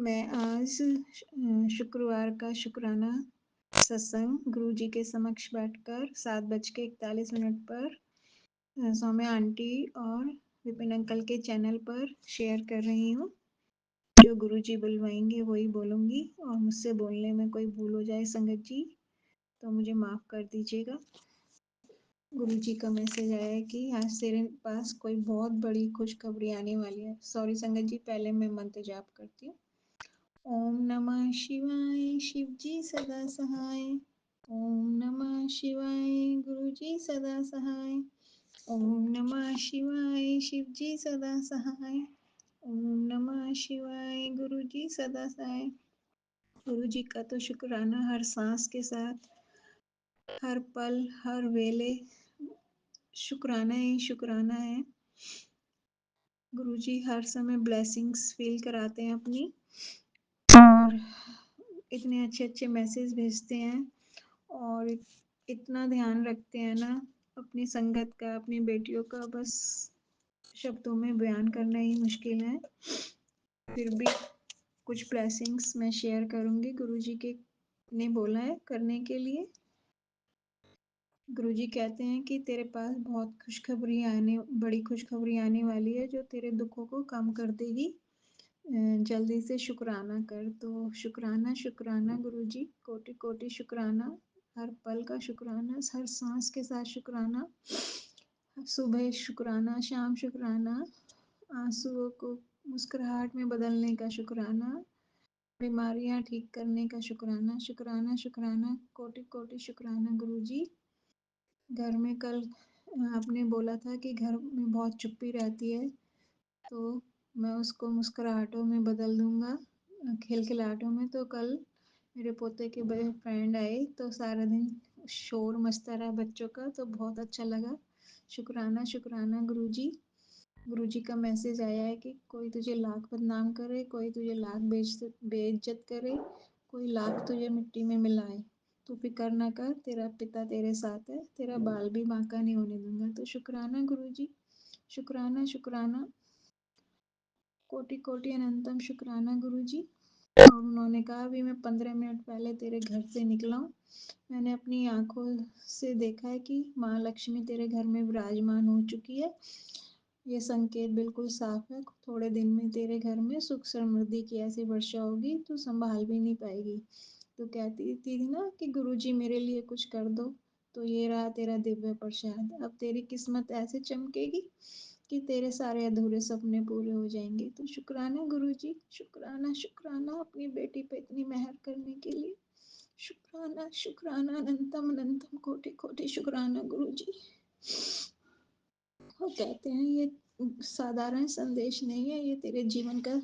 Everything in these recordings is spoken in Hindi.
मैं आज शुक्रवार का शुक्राना सत्संग गुरुजी के समक्ष बैठकर 7:41 पर सौम्या आंटी और विपिन अंकल के चैनल पर शेयर कर रही हूँ। जो गुरुजी बुलवाएंगे वही बोलूँगी और मुझसे बोलने में कोई भूल हो जाए संगत जी तो मुझे माफ़ कर दीजिएगा। गुरुजी का मैसेज आया है कि आज तेरे पास कोई बहुत बड़ी खुशखबरी आने वाली है। सॉरी संगत जी, पहले मैं मंत्र जाप करती हूँ। ओम नमः शिवाय शिवजी सदा सहाय। ओम नमः शिवाय गुरुजी सदा सहाय। ओम नमः शिवाय शिवजी सदा सहाय। ओम नमः शिवाय गुरुजी सदा सहाय। गुरुजी का तो शुक्राना हर सांस के साथ, हर पल, हर वेले शुक्राना ही शुक्राना है। गुरुजी हर समय ब्लेसिंग्स फील कराते हैं अपनी और इतने अच्छे अच्छे मैसेज भेजते हैं और इतना ध्यान रखते हैं ना अपनी संगत का, अपनी बेटियों का, बस शब्दों में बयान करना ही मुश्किल है। फिर भी कुछ ब्लेसिंग्स मैं शेयर करूँगी गुरुजी के ने बोला है करने के लिए। गुरुजी कहते हैं कि तेरे पास बहुत बड़ी खुशखबरी आने वाली है जो तेरे दुखों को कम कर देगी। जल्दी से शुक्राना कर। तो शुक्राना शुक्राना गुरुजी, कोटि कोटि शुक्राना, हर पल का शुक्राना, हर सांस के साथ शुक्राना, सुबह शुक्राना, शाम शुक्राना, आंसुओं को मुस्कुराहट में बदलने का शुक्राना, बीमारियां ठीक करने का शुक्राना, शुक्राना शुक्राना, कोटि कोटि शुक्राना गुरुजी। घर में कल आपने बोला था कि घर में बहुत चुप्पी रहती है तो मैं उसको मुस्कुराहटों में बदल दूंगा, खिलखिलाहटों में। तो कल मेरे पोते के बड़े फ्रेंड आए तो सारा दिन शोर मचता रहा बच्चों का, तो बहुत अच्छा लगा। शुक्राना शुक्राना गुरुजी। गुरुजी का मैसेज आया है कि कोई तुझे लाख बदनाम करे, कोई तुझे लाख बेइज्जत करे, कोई लाख तुझे मिट्टी में मिलाए, तू फिक्र ना कर, तेरा पिता तेरे साथ है, तेरा बाल भी बांका नहीं होने दूंगा। तो शुक्राना गुरुजी, शुक्राना शुक्राना, कोटि कोटि अनंतम शुक्राना गुरुजी। और उन्होंने कहा अभी मैं 15 मिनट पहले तेरे घर से निकला हूँ, मैंने अपनी आंखों से देखा है कि माँ लक्ष्मी तेरे घर में विराजमान हो चुकी है। ये संकेत बिल्कुल साफ है, थोड़े दिन में तेरे घर में सुख समृद्धि की ऐसी वर्षा होगी तू संभाल भी नहीं पाएगी। तो कहती थी ना कि गुरुजी मेरे लिए कुछ कर दो, तो ये रहा तेरा दिव्य प्रसाद। अब तेरी किस्मत ऐसे चमकेगी कि तेरे सारे अधूरे सपने पूरे हो जाएंगे। तो शुक्राना गुरुजी, शुक्राना शुक्राना अपनी बेटी पे इतनी मेहर करने के लिए। शुक्राना शुक्राना अनंतम अनंतम कोटि कोटि शुक्राना गुरुजी। वो कहते हैं ये साधारण संदेश नहीं है, ये तेरे जीवन का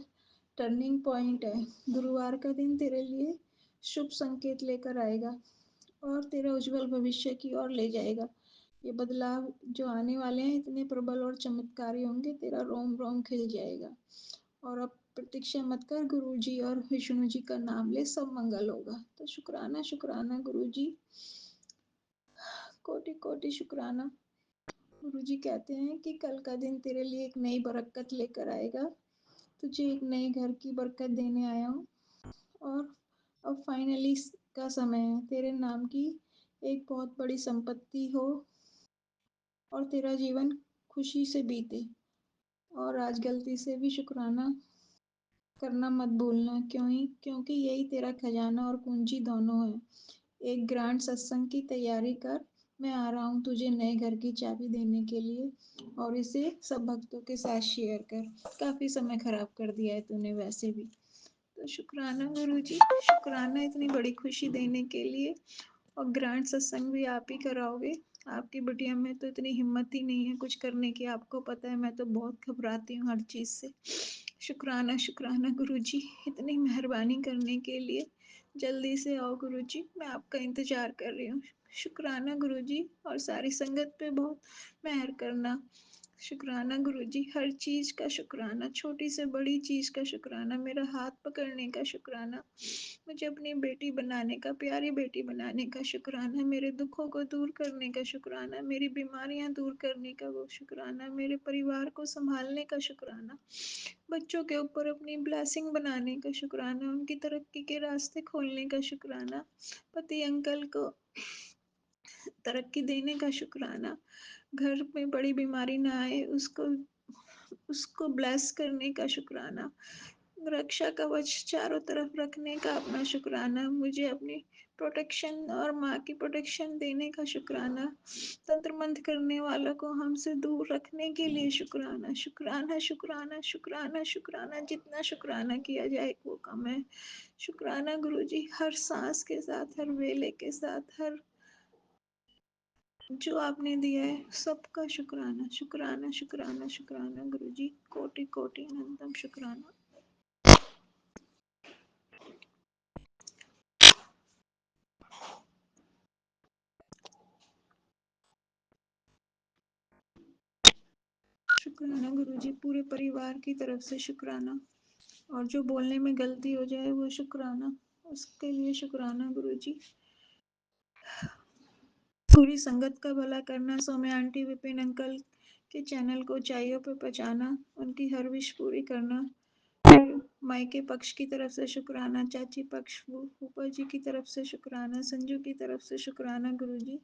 टर्निंग पॉइंट है। गुरुवार का दिन तेरे लिए शुभ संकेत लेकर आएगा और तेरे उज्जवल भविष्य की ओर ले जाएगा। ये बदलाव जो आने वाले हैं इतने प्रबल और चमत्कारी होंगे, तेरा रोम रोम खिल जाएगा। और अब प्रतीक्षा मत कर, गुरुजी और विष्णु जी का नाम ले, सब मंगल होगा। तो शुक्राना शुक्राना गुरुजी, कोटि कोटि शुक्राना। गुरुजी कहते हैं कि कल का दिन तेरे लिए एक नई बरकत लेकर आएगा, तुझे एक नए घर की बरकत देने आया हूँ। और अब फाइनली का समय है, तेरे नाम की एक बहुत बड़ी संपत्ति हो और तेरा जीवन खुशी से बीते। और आज गलती से भी शुक्राना करना मत भूलना, क्योंकि यही तेरा खजाना और पूंजी दोनों है। एक ग्रैंड सत्संग की तैयारी कर, मैं आ रहा हूँ तुझे नए घर की चाबी देने के लिए और इसे सब भक्तों के साथ शेयर कर। काफ़ी समय खराब कर दिया है तूने वैसे भी। तो शुक्राना गुरुजी, शुक्राना इतनी बड़ी खुशी देने के लिए। और ग्रैंड सत्संग भी आप ही कराओगे। आपकी बिटिया में तो इतनी हिम्मत ही नहीं है कुछ करने की, आपको पता है मैं तो बहुत घबराती हूँ हर चीज़ से। शुक्राना शुक्राना गुरुजी इतनी मेहरबानी करने के लिए। जल्दी से आओ गुरुजी, मैं आपका इंतज़ार कर रही हूँ। शुक्राना गुरुजी, और सारी संगत पे बहुत मेहर करना। शुक्राना गुरुजी, हर चीज़ का शुक्राना, छोटी से बड़ी चीज़ का शुक्राना, मेरा हाथ पकड़ने का शुक्राना, मुझे अपनी बेटी बनाने का, प्यारी बेटी बनाने का शुक्राना, मेरे दुखों को दूर करने का शुक्राना, मेरी बीमारियां दूर करने का वो शुक्राना, मेरे परिवार को संभालने का शुक्राना, बच्चों के ऊपर अपनी ब्लेसिंग बनाने का शुक्राना, उनकी तरक्की के रास्ते खोलने का शुक्राना, पति अंकल को तरक्की देने का शुक्राना, घर में बड़ी बीमारी ना आए उसको उसको ब्लेस करने का शुक्राना, रक्षा कवच चारों तरफ रखने का अपना शुक्राना, मुझे अपनी प्रोटेक्शन और माँ की प्रोटेक्शन देने का शुक्राना, तंत्र मंत्र करने वालों को हमसे दूर रखने के लिए शुक्राना, शुक्राना शुक्राना शुक्राना शुक्राना, जितना शुक्राना किया जाए वो कम है। शुक्राना गुरुजी, हर सांस के साथ, हर वेले के साथ, हर जो आपने दिया है सबका शुक्राना, शुक्राना शुक्राना शुक्राना गुरुजी, कोटि कोटि अनंतम शुक्राना। शुक्राना गुरुजी, पूरे परिवार की तरफ से शुक्राना, और जो बोलने में गलती हो जाए वो शुक्राना, उसके लिए शुक्राना गुरुजी। पूरी संगत का भला करना, सौम्या आंटी, विपिन अंकल के चैनल को ऊंचाइयों पर पहुंचाना, उनकी हर विश पूरी करना, मायके पक्ष की तरफ से शुक्राना, चाची पक्ष फूफा जी की तरफ से शुक्राना, संजू की तरफ से शुक्राना गुरुजी,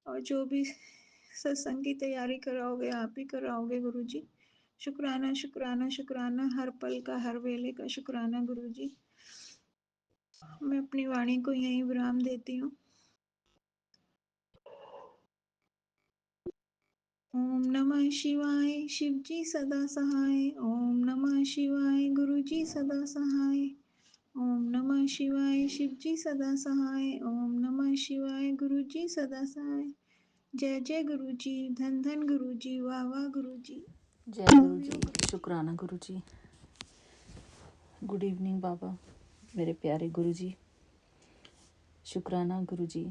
और जो भी सत्संग की तैयारी कराओगे आप ही कराओगे गुरुजी, शुक्राना शुक्राना शुक्राना, हर पल का हर वेले का शुक्राना गुरुजी। मैं अपनी वाणी को यहीं विराम देती हूँ। ओम नमः शिवाय, शिवजी सदा सहाय, ओम नमः शिवाय, गुरुजी सदा सहाय, ओम नमः शिवाय, शिवजी सदा सहाय, ओम नमः शिवाय, गुरुजी सदा सहाय। जय जय गुरुजी, धन धन गुरुजी, वाह वाह गुरुजी। जय गुरु जी, शुक्राना गुरु जी। गुड इवनिंग बाबा, मेरे प्यारे गुरु जी। शुक्राना गुरु जी,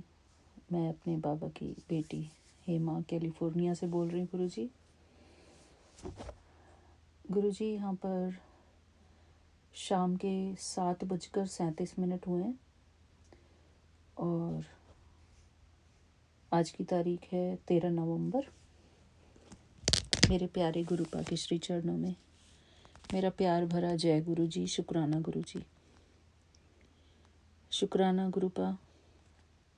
मैं अपने बाबा की बेटी हेमा कैलिफोर्निया से बोल रही हूँ गुरु जी। गुरु जी, यहाँ पर शाम के 7:37 हुए हैं और आज की तारीख है 13 नवंबर। मेरे प्यारे गुरुपा के श्री चरणों में मेरा प्यार भरा जय गुरु जी, शुक्राना गुरु जी। शुक्राना गुरुपा,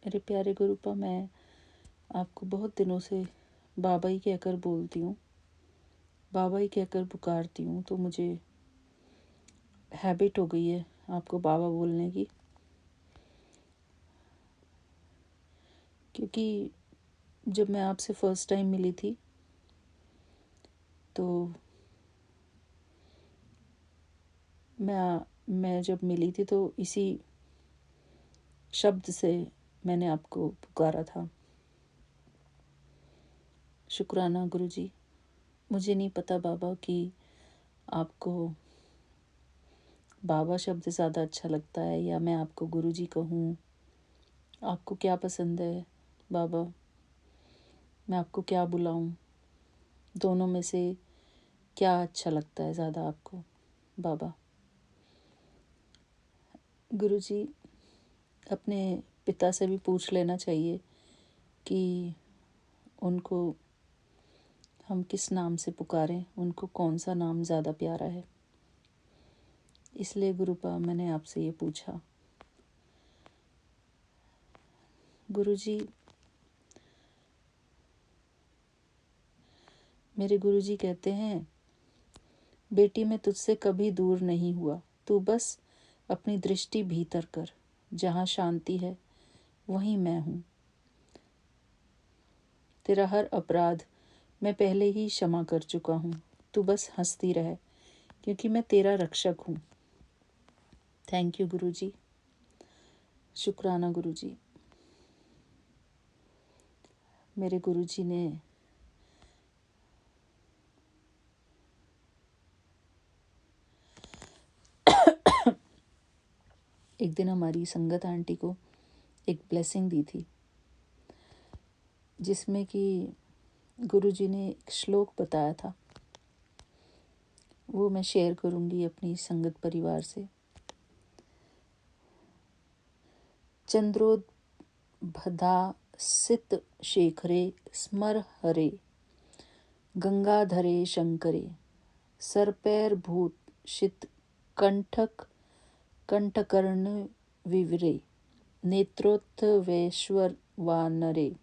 मेरे प्यारे गुरुपा, मैं आपको बहुत दिनों से बाबा ही कहकर बोलती हूँ, बाबा ही कहकर पुकारती हूँ, तो मुझे हैबिट हो गई है आपको बाबा बोलने की। क्योंकि जब मैं आपसे फर्स्ट टाइम मिली थी तो मैं जब मिली थी तो इसी शब्द से मैंने आपको पुकारा था, शुक्राना गुरु जी। मुझे नहीं पता बाबा कि आपको बाबा शब्द ज़्यादा अच्छा लगता है या मैं आपको गुरु जी कहूँ, आपको क्या पसंद है बाबा, मैं आपको क्या बुलाऊँ, दोनों में से क्या अच्छा लगता है ज़्यादा आपको बाबा। गुरु जी, अपने पिता से भी पूछ लेना चाहिए कि उनको हम किस नाम से पुकारें, उनको कौन सा नाम ज़्यादा प्यारा है। इसलिए गुरुपा मैंने आपसे ये पूछा। गुरु जी, मेरे गुरु जी कहते हैं, बेटी मैं तुझसे कभी दूर नहीं हुआ, तू बस अपनी दृष्टि भीतर कर, जहाँ शांति है वहीं मैं हूँ। तेरा हर अपराध मैं पहले ही क्षमा कर चुका हूँ, तू बस हंसती रह, क्योंकि मैं तेरा रक्षक हूँ। थैंक यू गुरु जी, शुक्राना गुरु जी। मेरे गुरु जी ने एक दिन हमारी संगत आंटी को एक ब्लेसिंग दी थी, जिसमें कि गुरुजी ने एक श्लोक बताया था, वो मैं शेयर करूंगी अपनी संगत परिवार से। चंद्रोद्भदासित शेखरे स्मर हरे, गंगाधरे शंकरे, सरपैर्भूत शित कंठक कंठकर्ण विवरे, नेत्रोत्थवेश्वर वानरे,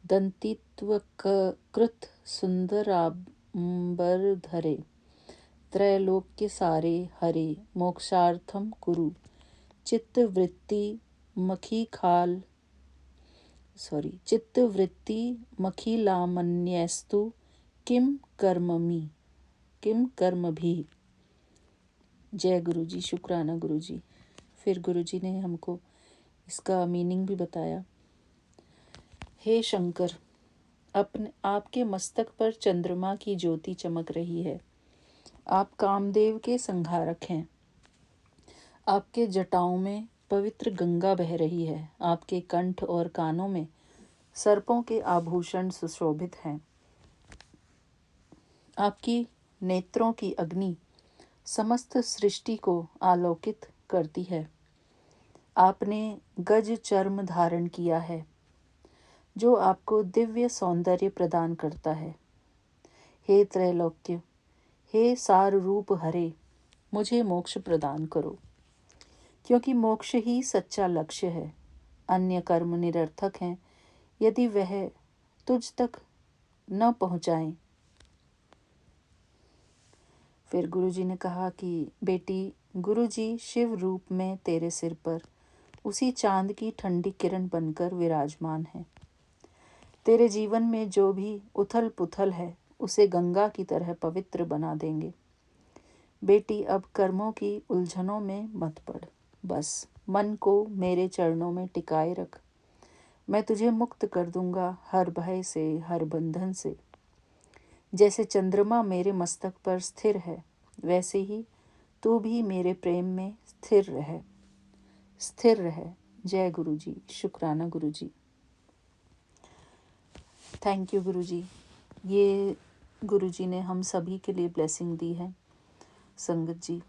दंतित्वकृत सुंदरांबरधरे, त्रैलोक्य सारे हरे, मोक्षार्थम कुरु, चित्तवृत्ति मखिलामन्यस्तु किम कर्मभिः। जय गुरुजी, शुक्राना गुरुजी। फिर गुरुजी ने हमको इसका मीनिंग भी बताया। हे शंकर, अपने आपके मस्तक पर चंद्रमा की ज्योति चमक रही है। आप कामदेव के संहारक हैं। आपके जटाओं में पवित्र गंगा बह रही है। आपके कंठ और कानों में सर्पों के आभूषण सुशोभित हैं। आपकी नेत्रों की अग्नि समस्त सृष्टि को आलोकित करती है। आपने गज चर्म धारण किया है, जो आपको दिव्य सौंदर्य प्रदान करता है। हे त्रैलोक्य, हे सार रूप हरे, मुझे मोक्ष प्रदान करो, क्योंकि मोक्ष ही सच्चा लक्ष्य है। अन्य कर्म निरर्थक हैं यदि वह तुझ तक न पहुँचाएं। फिर गुरुजी ने कहा कि बेटी, गुरुजी शिव रूप में तेरे सिर पर उसी चांद की ठंडी किरण बनकर विराजमान है। तेरे जीवन में जो भी उथल पुथल है उसे गंगा की तरह पवित्र बना देंगे। बेटी, अब कर्मों की उलझनों में मत पड़, बस मन को मेरे चरणों में टिकाए रख। मैं तुझे मुक्त कर दूंगा हर भय से, हर बंधन से। जैसे चंद्रमा मेरे मस्तक पर स्थिर है, वैसे ही तू भी मेरे प्रेम में स्थिर रह। जय गुरुजी, शुक्राना गुरुजी। थैंक यू गुरुजी। ये गुरुजी ने हम सभी के लिए ब्लेसिंग दी है। संगत जी,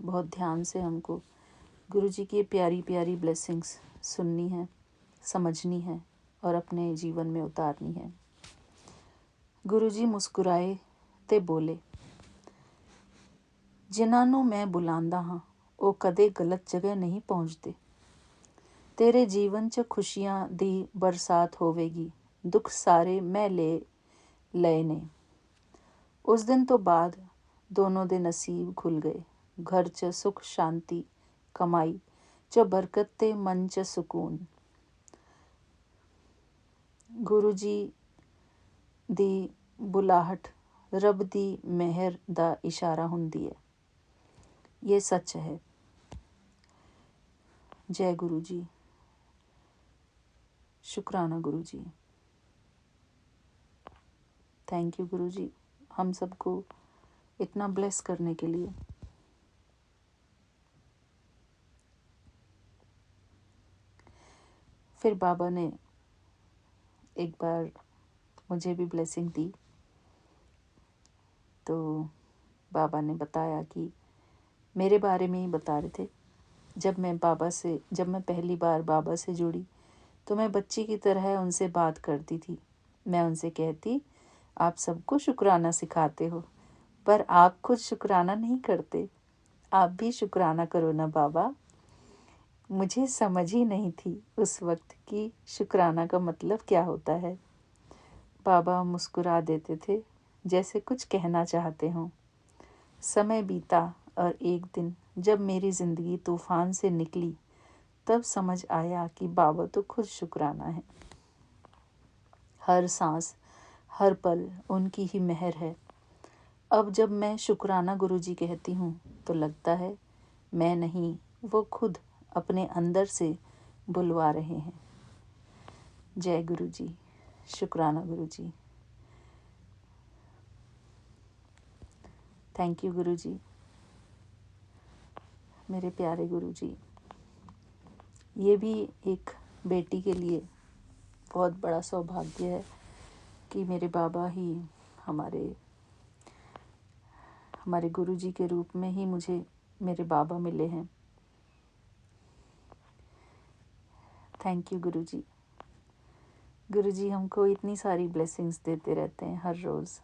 बहुत ध्यान से हमको गुरुजी की प्यारी प्यारी ब्लेसिंग्स सुननी है, समझनी है और अपने जीवन में उतारनी है। गुरुजी मुस्कुराए ते बोले, जिन्हां नूं मैं बुलांदा हां ਉਹ कदे गलत जगह नहीं पहुंचते। तेरे जीवन च खुशियां दी बरसात होवेगी, दुख सारे मैं ले लए ने। उस दिन तो बाद दोनों दे नसीब खुल गए। घर च सुख शांति, कमाई च बरकत ते मन च सुकून। गुरु जी दी बुलाहट रब दी मेहर दा इशारा हुंदी है। ये सच है। जय गुरु जी, शुक्राना गुरु जी। थैंक यू गुरु जी, हम सबको इतना ब्लेस करने के लिए। फिर बाबा ने एक बार मुझे भी ब्लेसिंग दी। तो बाबा ने बताया कि मेरे बारे में ही बता रहे थे। जब मैं पहली बार बाबा से जुड़ी तो मैं बच्ची की तरह उनसे बात करती थी। मैं उनसे कहती, आप सबको शुक्राना सिखाते हो, पर आप खुद शुक्राना नहीं करते। आप भी शुक्राना करो ना बाबा। मुझे समझ ही नहीं थी उस वक्त कि शुक्राना का मतलब क्या होता है। बाबा मुस्कुरा देते थे जैसे कुछ कहना चाहते हों। समय बीता और एक दिन जब मेरी ज़िंदगी तूफान से निकली, तब समझ आया कि बाबा तो खुद शुक्राना है। हर सांस, हर पल उनकी ही मेहर है। अब जब मैं शुक्राना गुरुजी कहती हूँ तो लगता है मैं नहीं, वो खुद अपने अंदर से बुलवा रहे हैं। जय गुरुजी, शुक्राना गुरुजी। थैंक यू गुरुजी, मेरे प्यारे गुरुजी। ये भी एक बेटी के लिए बहुत बड़ा सौभाग्य है कि मेरे बाबा ही हमारे गुरु जी के रूप में ही मुझे मेरे बाबा मिले हैं। थैंक यू गुरु जी। गुरु जी हमको इतनी सारी ब्लेसिंग्स देते रहते हैं हर रोज़।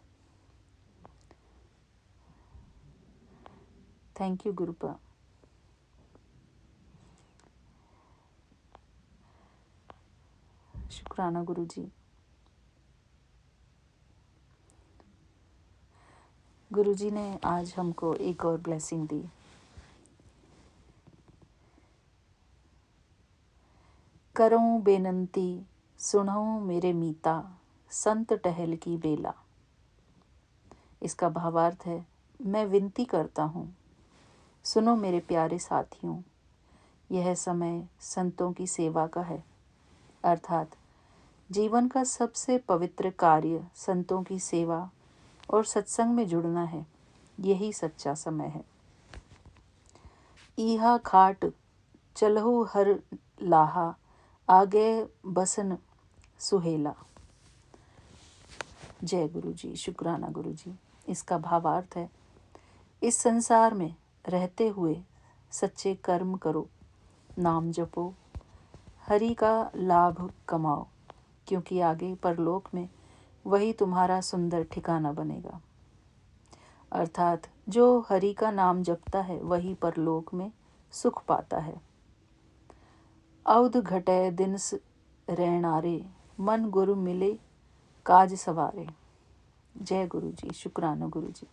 Thank you गुरुपा। शुक्राना गुरु जी। गुरु जी ने आज हमको एक और ब्लेसिंग दी। करूं बेनंती सुनो मेरे मीता, संत टहल की बेला। इसका भावार्थ है, मैं विनती करता हूँ, सुनो मेरे प्यारे साथियों, यह समय संतों की सेवा का है। अर्थात जीवन का सबसे पवित्र कार्य संतों की सेवा और सत्संग में जुड़ना है। यही सच्चा समय है। ईहा खाट चलहु हर लाहा, आगे बसन सुहेला। जय गुरु जी। शुक्राना गुरु जी। इसका भावार्थ है, इस संसार में रहते हुए सच्चे कर्म करो, नाम जपो, हरि का लाभ कमाओ, क्योंकि आगे परलोक में वही तुम्हारा सुंदर ठिकाना बनेगा। अर्थात जो हरि का नाम जपता है वही परलोक में सुख पाता है। औध घटे दिनस रहनारे, मन गुरु मिले काज सवारे। जय गुरु जी। शुक्राना गुरु जी।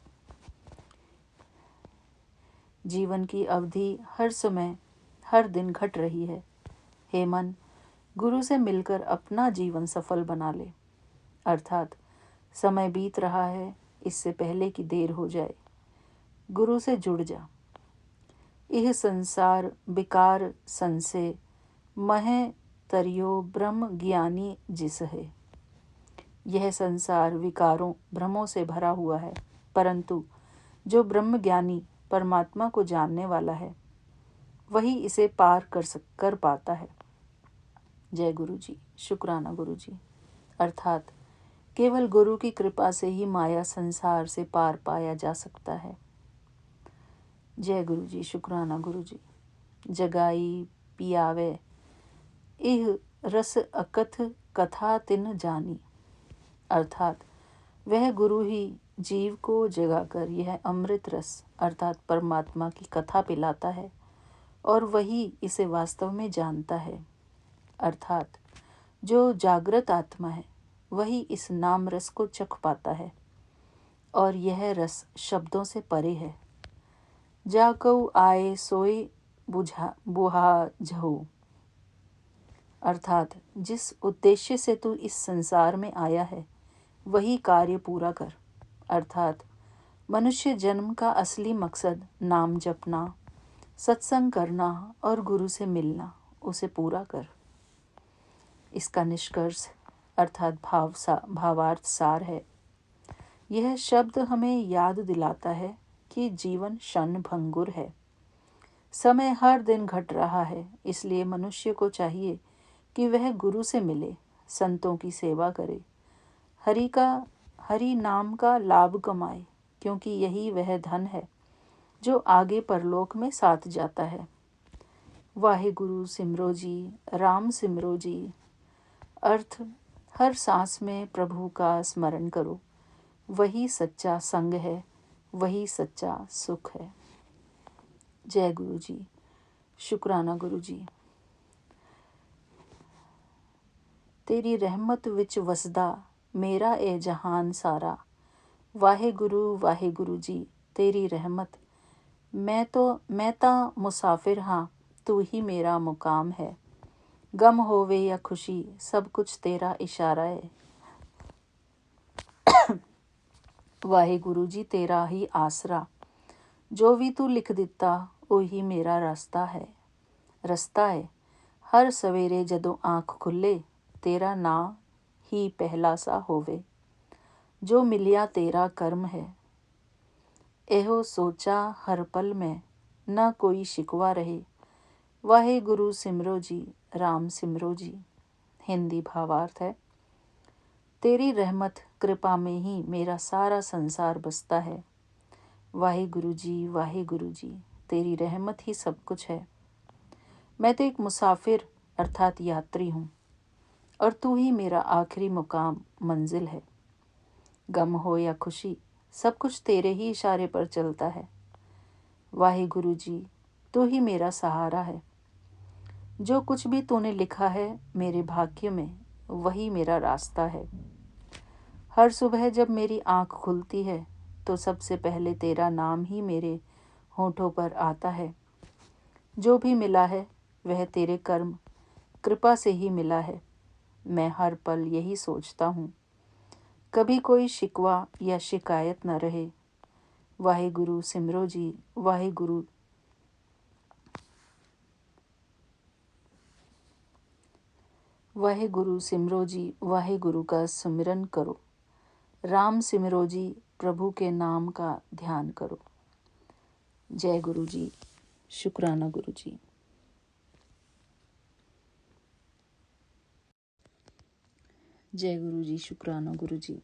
जीवन की अवधि हर समय हर दिन घट रही है। हे मन, गुरु से मिलकर अपना जीवन सफल बना ले। अर्थात समय बीत रहा है, इससे पहले कि देर हो जाए, गुरु से जुड़ जा। यह संसार विकार संसे, मह तरियो ब्रह्म ज्ञानी जिस है। यह संसार विकारों भ्रमों से भरा हुआ है, परंतु जो ब्रह्म ज्ञानी परमात्मा को जानने वाला है वही इसे पार कर पाता है। जय गुरु जी। शुक्राना गुरु जी। अर्थात केवल गुरु की कृपा से ही माया संसार से पार पाया जा सकता है। जय गुरु जी। शुक्राना गुरु जी। जगाई पियावे इह रस अकथ कथा तिन जानी। अर्थात वह गुरु ही जीव को जगाकर यह अमृत रस अर्थात परमात्मा की कथा पिलाता है और वही इसे वास्तव में जानता है। अर्थात जो जागृत आत्मा है वही इस नाम रस को चख पाता है और यह रस शब्दों से परे है। जाकऊ आए सोए बुहा झहू। अर्थात जिस उद्देश्य से तू इस संसार में आया है वही कार्य पूरा कर। अर्थात मनुष्य जन्म का असली मकसद नाम जपना, सत्संग करना और गुरु से मिलना, उसे पूरा कर। इसका निष्कर्ष अर्थात भावार्थ सार है। यह शब्द हमें याद दिलाता है कि जीवन क्षण भंगुर है। समय हर दिन घट रहा है, इसलिए मनुष्य को चाहिए कि वह गुरु से मिले, संतों की सेवा करे, हरि नाम का लाभ कमाए, क्योंकि यही वह धन है जो आगे परलोक में साथ जाता है। वाहे गुरु सिमरो जी, राम सिमरो जी। अर्थ, हर सांस में प्रभु का स्मरण करो, वही सच्चा संग है, वही सच्चा सुख है। जय गुरु जी। शुक्राना गुरु जी। तेरी रहमत विच वसदा मेरा ए जहान सारा। वाहे गुरु जी तेरी रहमत। मैं ता मुसाफिर हाँ, तू ही मेरा मुकाम है। गम होवे या खुशी सब कुछ तेरा इशारा है। वाहे गुरु जी तेरा ही आसरा। जो भी तू लिख दिता वही मेरा रास्ता है। हर सवेरे जदों आँख खुले तेरा ना ही पहला सा होवे। जो मिलिया तेरा कर्म है, एहो सोचा हर पल में न कोई शिकवा रहे। वाहे गुरु सिमरो जी, राम सिमरो जी। हिंदी भावार्थ है, तेरी रहमत कृपा में ही मेरा सारा संसार बसता है। वाहे गुरु जी, तेरी रहमत ही सब कुछ है। मैं तो एक मुसाफिर अर्थात यात्री हूँ, और तू ही मेरा आखिरी मुकाम मंजिल है। गम हो या खुशी, सब कुछ तेरे ही इशारे पर चलता है। वाहे गुरु जी, तू ही मेरा सहारा है। जो कुछ भी तूने लिखा है मेरे भाग्य में, वही मेरा रास्ता है। हर सुबह जब मेरी आँख खुलती है तो सबसे पहले तेरा नाम ही मेरे होठों पर आता है। जो भी मिला है वह तेरे कर्म कृपा से ही मिला है। मैं हर पल यही सोचता हूँ, कभी कोई शिकवा या शिकायत न रहे। वाहे गुरु सिमरो जी, वाहे गुरु सिमरो जी, वाहे गुरु का सुमिरन करो। राम सिमरो जी, प्रभु के नाम का ध्यान करो। जय गुरु जी, शुक्राना गुरु जी। जय गुरु जी, शुक्राना गुरु जी।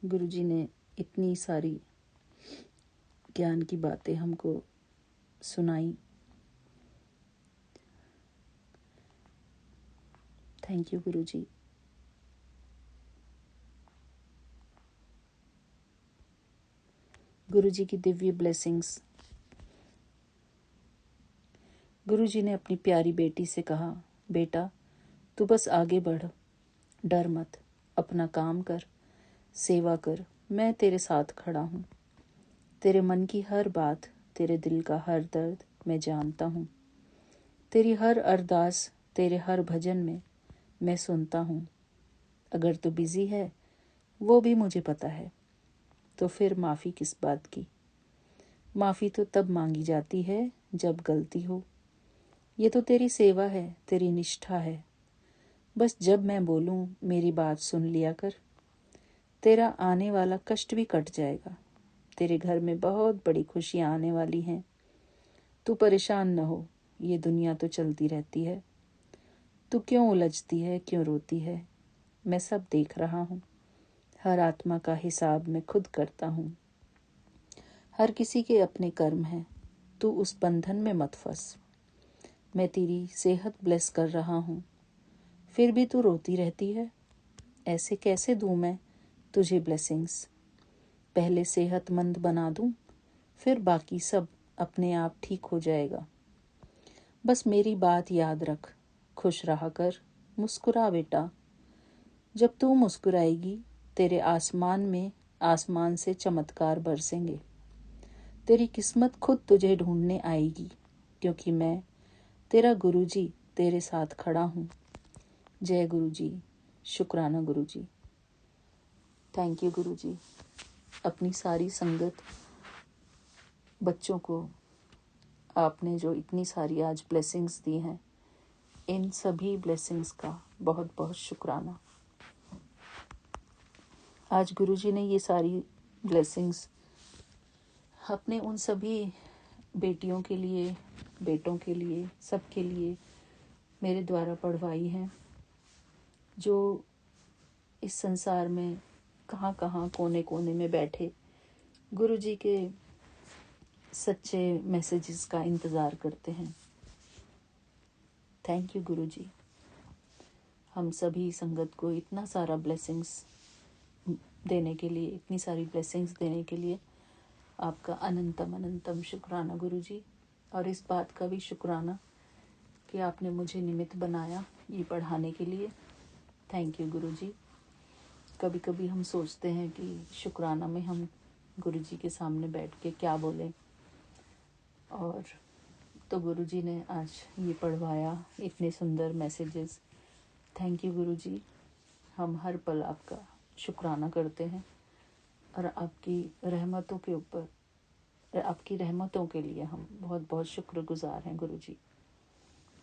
गुरु जी ने इतनी सारी ज्ञान की बातें हमको सुनाई। थैंक यू गुरु जी। गुरु जी की दिव्य ब्लेसिंग्स। गुरु जी ने अपनी प्यारी बेटी से कहा, बेटा तू बस आगे बढ़, डर मत, अपना काम कर, सेवा कर, मैं तेरे साथ खड़ा हूँ। तेरे मन की हर बात, तेरे दिल का हर दर्द मैं जानता हूँ। तेरी हर अरदास, तेरे हर भजन में मैं सुनता हूँ। अगर तू बिजी है वो भी मुझे पता है, तो फिर माफ़ी किस बात की। माफ़ी तो तब मांगी जाती है जब गलती हो। ये तो तेरी सेवा है, तेरी निष्ठा है। बस जब मैं बोलूँ मेरी बात सुन लिया कर, तेरा आने वाला कष्ट भी कट जाएगा। तेरे घर में बहुत बड़ी खुशियाँ आने वाली हैं। तू परेशान न हो, ये दुनिया तो चलती रहती है। तू क्यों उलझती है, क्यों रोती है, मैं सब देख रहा हूँ। हर आत्मा का हिसाब मैं खुद करता हूँ। हर किसी के अपने कर्म हैं, तू उस बंधन में मत फंस। मैं तेरी सेहत ब्लेस कर रहा हूँ, फिर भी तू रोती रहती है। ऐसे कैसे दूँ मैं तुझे ब्लेसिंग्स। पहले सेहतमंद बना दूँ, फिर बाकी सब अपने आप ठीक हो जाएगा। बस मेरी बात याद रख, खुश रहा कर, मुस्कुरा बेटा। जब तू मुस्कुराएगी तेरे आसमान से चमत्कार बरसेंगे। तेरी किस्मत खुद तुझे ढूंढने आएगी, क्योंकि मैं तेरा गुरुजी तेरे साथ खड़ा हूँ। जय गुरु जी, शुक्राना गुरु जी। थैंक यू गुरु जी। अपनी सारी संगत बच्चों को आपने जो इतनी सारी आज ब्लेसिंग्स दी हैं, इन सभी ब्लेसिंग्स का बहुत बहुत शुक्राना। आज गुरु जी ने ये सारी ब्लेसिंग्स अपने उन सभी बेटियों के लिए, बेटों के लिए, सबके लिए मेरे द्वारा पढ़वाई हैं, जो इस संसार में कहाँ कहाँ कोने कोने में बैठे गुरु जी के सच्चे मैसेजेस का इंतज़ार करते हैं। थैंक यू गुरु जी। हम सभी संगत को इतना सारा ब्लेसिंग्स देने के लिए, इतनी सारी ब्लेसिंग्स देने के लिए आपका अनंतम अनंतम शुक्राना गुरु जी। और इस बात का भी शुक्राना कि आपने मुझे निमित्त बनाया ये पढ़ाने के लिए। थैंक यू गुरु जी। कभी कभी हम सोचते हैं कि शुक्राना में हम गुरु जी के सामने बैठ के क्या बोलें, और तो गुरु जी ने आज ये पढ़वाया, इतने सुंदर मैसेजेस। थैंक यू गुरु जी। हम हर पल आपका शुक्राना करते हैं और आपकी रहमतों के ऊपर, आपकी रहमतों के लिए हम बहुत बहुत शुक्रगुजार हैं गुरु जी।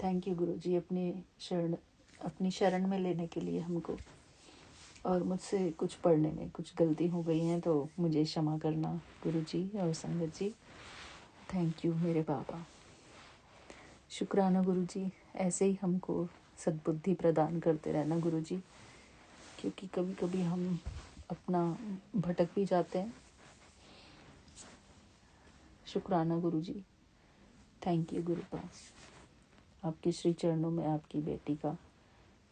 थैंक यू गुरु जी अपनी शरण में लेने के लिए हमको। और मुझसे कुछ पढ़ने में कुछ गलती हो गई है तो मुझे क्षमा करना गुरु जी और संगत जी। थैंक यू मेरे बाबा। शुक्राना गुरु जी, ऐसे ही हमको सद्बुद्धि प्रदान करते रहना गुरु जी, क्योंकि कभी कभी हम अपना भटक भी जाते हैं। शुक्राना गुरु जी, थैंक यू गुरुपा। आपके श्री चरणों में आपकी बेटी का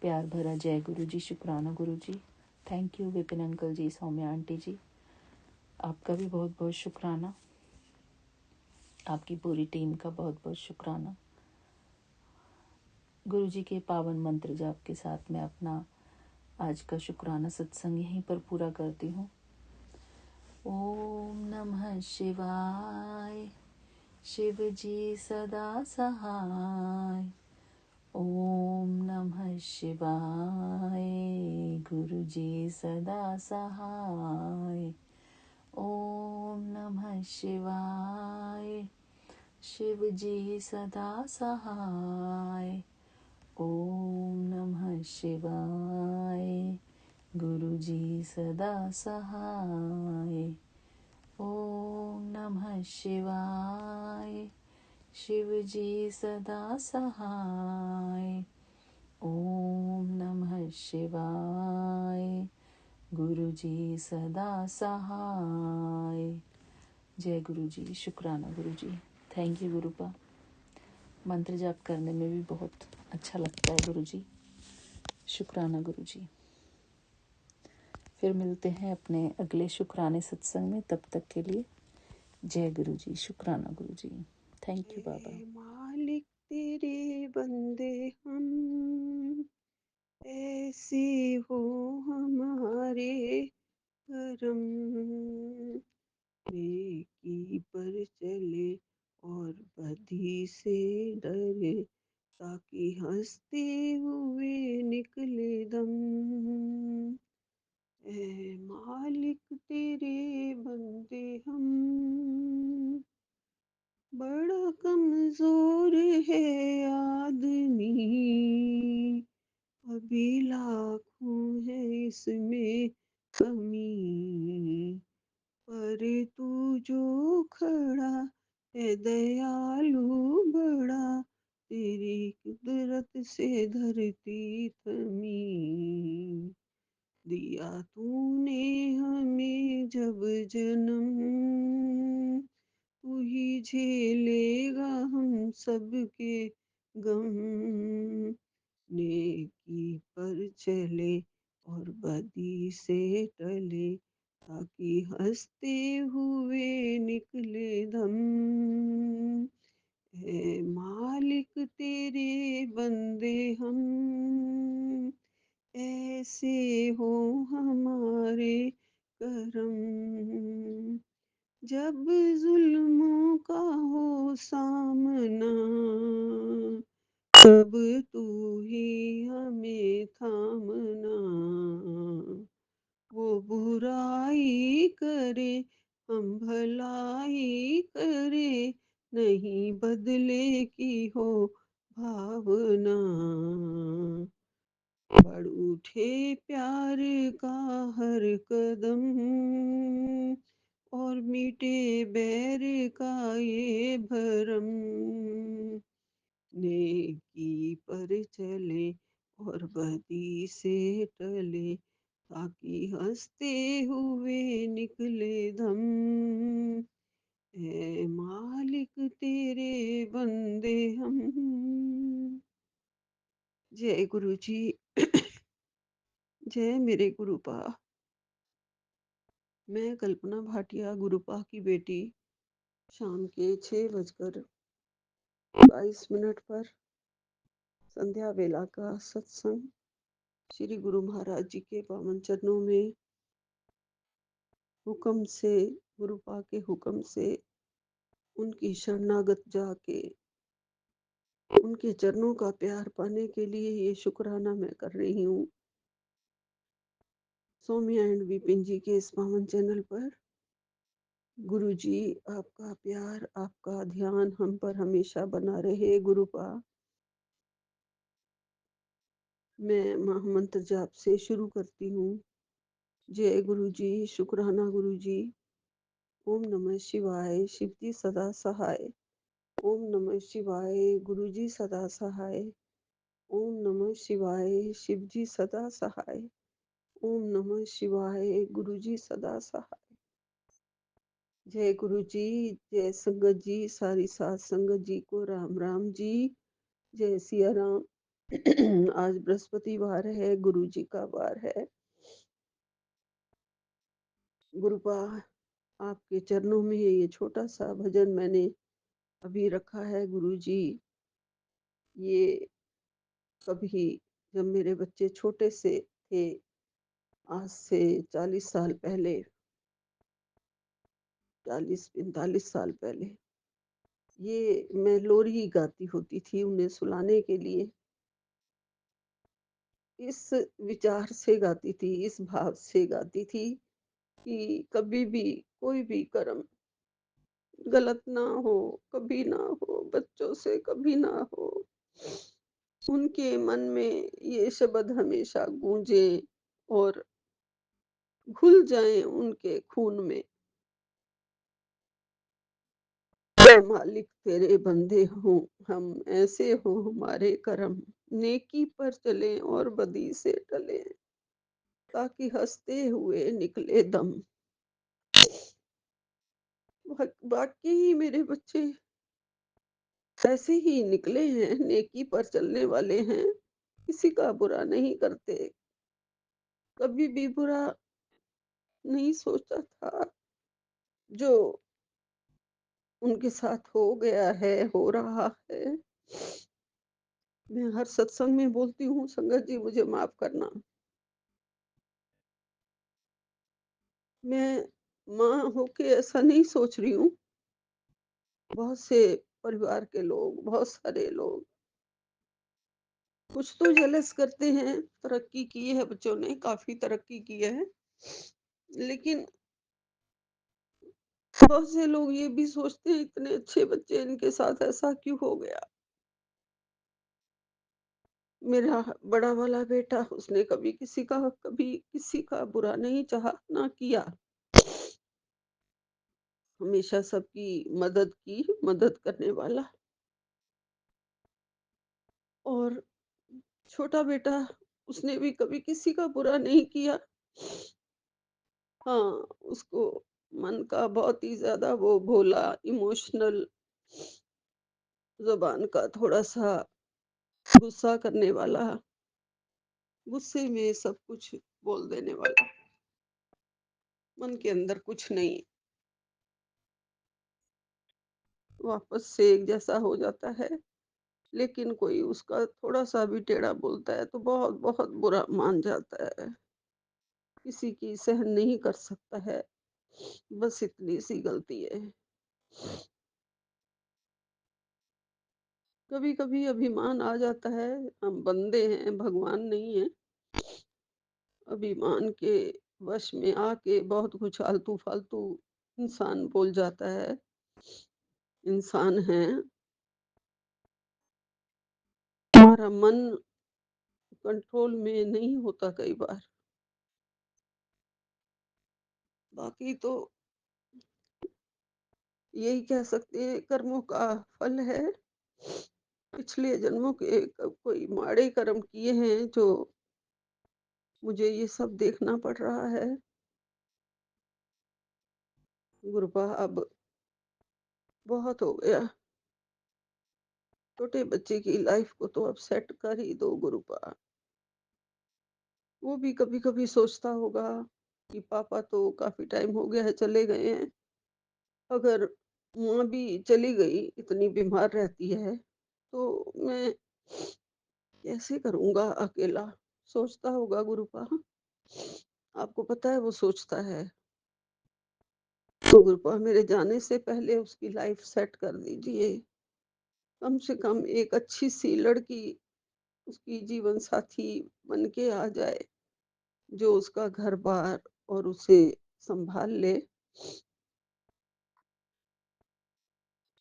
प्यार भरा जय गुरु जी। शुक्राना Guru ji, thank you Vipin uncle ji, Saumya aunty ji, आपका भी बहुत बहुत शुक्राना। आपकी पूरी टीम का बहुत बहुत शुक्राना। गुरु जी के पावन मंत्र जाप के साथ मैं अपना आज का शुक्राना सत्संग यहीं पर पूरा करती हूँ। ओम नमः शिवाय, शिव जी सदा सहाय। ओम नमः शिवाय, गुरु जी सदा सहाय। ओम नमः शिवाय, शिव जी सदा सहाय। ओम नमः शिवाय, गुरु जी सदा सहाय। ओम नमः शिवाय, शिव जी सदा सहाय। ओम नमः शिवाय, गुरु जी सदा सहाय। जय गुरु जी। शुक्राना गुरु जी, थैंक यू गुरुपा। मंत्र जाप करने में भी बहुत अच्छा लगता है गुरु जी। शुक्राना गुरु जी। फिर मिलते हैं अपने अगले शुक्राने सत्संग में, तब तक के लिए जय गुरु जी। शुक्राना गुरु जी, थैंक यू बाबा। मालिक तेरे बंदे हम, ऐसे हो हमारे करम। नेकी पर चले और बदी से डरे, ताकि हंसते हुए निकले दम। ऐ मालिक तेरे बंदे हम, बड़ा कमजोर है आदमी, अभी लाखों है इसमें कमी। पर तू जो खड़ा है दयालु बड़ा, तेरी कुदरत से धरती थमी। दिया तूने हमें जब जन्म, तू ही झेलेगा हम सबके गम। नेकी पर चले और बदी से टले, ताकि हंसते हुए निकले दम। है मालिक तेरे बंदे हम, ऐसे हो हमारे करम। जब जुल्मों का हो सामना, तब तू ही हमें थामना। वो बुराई करे हम भलाई करे, नहीं बदले की हो भावना। बढ़ उठे प्यार का हर कदम, और मीठे बैर का ये भरम। नेकी पर चले और बदी से टले, ताकि हंसते हुए निकले दम। ऐ मालिक तेरे बंदे हम। जय गुरु जी। जय मेरे गुरुपा। मैं कल्पना भाटिया, गुरुपा की बेटी, शाम के 6:22 पर संध्या वेला का सत्संग श्री गुरु महाराज जी के पावन चरणों में हुक्म से, गुरुपा के हुक्म से उनकी शरणागत जाके उनके चरणों का प्यार पाने के लिए ये शुक्राना मैं कर रही हूँ। सौम्या एंड विपिन जी के इस पावन चैनल पर गुरु जी आपका प्यार, आपका ध्यान हम पर हमेशा बना रहे गुरुपा। मैं महामंत्र जाप से शुरू करती हूँ। जय गुरु जी। शुक्राना गुरु जी। ओम नमः शिवाय, शिव जी सदा सहाय। ओम नमः शिवाय, गुरु जी सदा सहाय। ओम नमः शिवाय, शिव जी सदा सहाय। ओम नमः शिवाय, गुरु जी सदा सहाय। जय गुरु जी, जय संगत जी, सारी साध संगत जी को राम राम जी। जय सिया राम। आज बृहस्पतिवार है, गुरु जी का वार है। गुरुपा, आपके चरणों में ये छोटा सा भजन मैंने अभी रखा है। गुरु जी, ये कभी जब मेरे बच्चे छोटे से थे, आज से 40 साल पहले, 40-45 साल पहले, ये मैं लोरी गाती होती थी उन्हें सुलाने के लिए। इस विचार से गाती थी, इस भाव से गाती थी कि कभी भी कोई भी कर्म गलत ना हो, कभी ना हो, बच्चों से कभी ना हो। उनके मन में ये शब्द हमेशा गूंजे और घुल जाएं उनके खून में। ऐ मालिक तेरे बंदे हों, हम ऐसे हो हमारे कर्म, नेकी पर चलें और बदी से टलें, ताकि हंसते हुए निकले दम। वाकई ही मेरे बच्चे ऐसे ही निकले हैं, नेकी पर चलने वाले हैं, किसी का बुरा नहीं करते, कभी भी बुरा नहीं सोचा था। जो उनके साथ हो गया है, हो रहा है, मैं हर सत्संग में बोलती हूँ, संगत जी मुझे माफ करना। मैं माँ होके ऐसा नहीं सोच रही हूँ। बहुत से परिवार के लोग, बहुत सारे लोग कुछ तो जेलस करते हैं। तरक्की की है बच्चों ने, काफी तरक्की की है, लेकिन बहुत से लोग ये भी सोचते हैं इतने अच्छे बच्चे, इनके साथ ऐसा क्यों हो गया। मेरा बड़ा वाला बेटा, उसने कभी किसी का बुरा नहीं चाहा, ना किया। हमेशा सबकी मदद करने वाला। और छोटा बेटा, उसने भी कभी किसी का बुरा नहीं किया। हाँ, उसको मन का बहुत ही ज़्यादा वो भोला, इमोशनल, ज़ुबान का थोड़ा-सा गुस्सा करने वाला, गुस्से में सब कुछ बोल देने वाला, मन के अंदर कुछ नहीं, वापस से एक जैसा हो जाता है। लेकिन कोई उसका थोड़ा-सा भी टेढ़ा बोलता है तो बहुत-बहुत बुरा मान जाता है। किसी की सहन नहीं कर सकता है, बस इतनी-सी गलती है। कभी-कभी अभिमान आ जाता है, हम बंदे हैं, भगवान नहीं हैं। अभिमान के वश में आके बहुत कुछ आलतू-फालतू इंसान बोल जाता है। इंसान हैं, हमारा मन कंट्रोल में नहीं होता कई बार। बाकी तो यही कह सकते हैं, कर्मों का फल है। पिछले जन्मों के कोई माड़े कर्म किए हैं जो मुझे ये सब देखना पड़ रहा है। गुरुपा, अब बहुत हो गया। छोटे बच्चे की लाइफ को तो अब सेट कर ही दो गुरुपा। वो भी कभी-कभी सोचता होगा कि पापा तो काफ़ी टाइम हो गया है चले गए हैं। अगर माँ भी चली गई, इतनी बीमार रहती है, तो मैं कैसे करूँगा अकेला? सोचता होगा गुरुपा। आपको पता है वो सोचता है। तो गुरुपा, मेरे जाने से पहले उसकी लाइफ सेट कर दीजिए। कम से कम एक अच्छी-सी लड़की उसकी जीवन साथी बन के आ जाए, जो उसका घर-बार और उसे सँभाल ले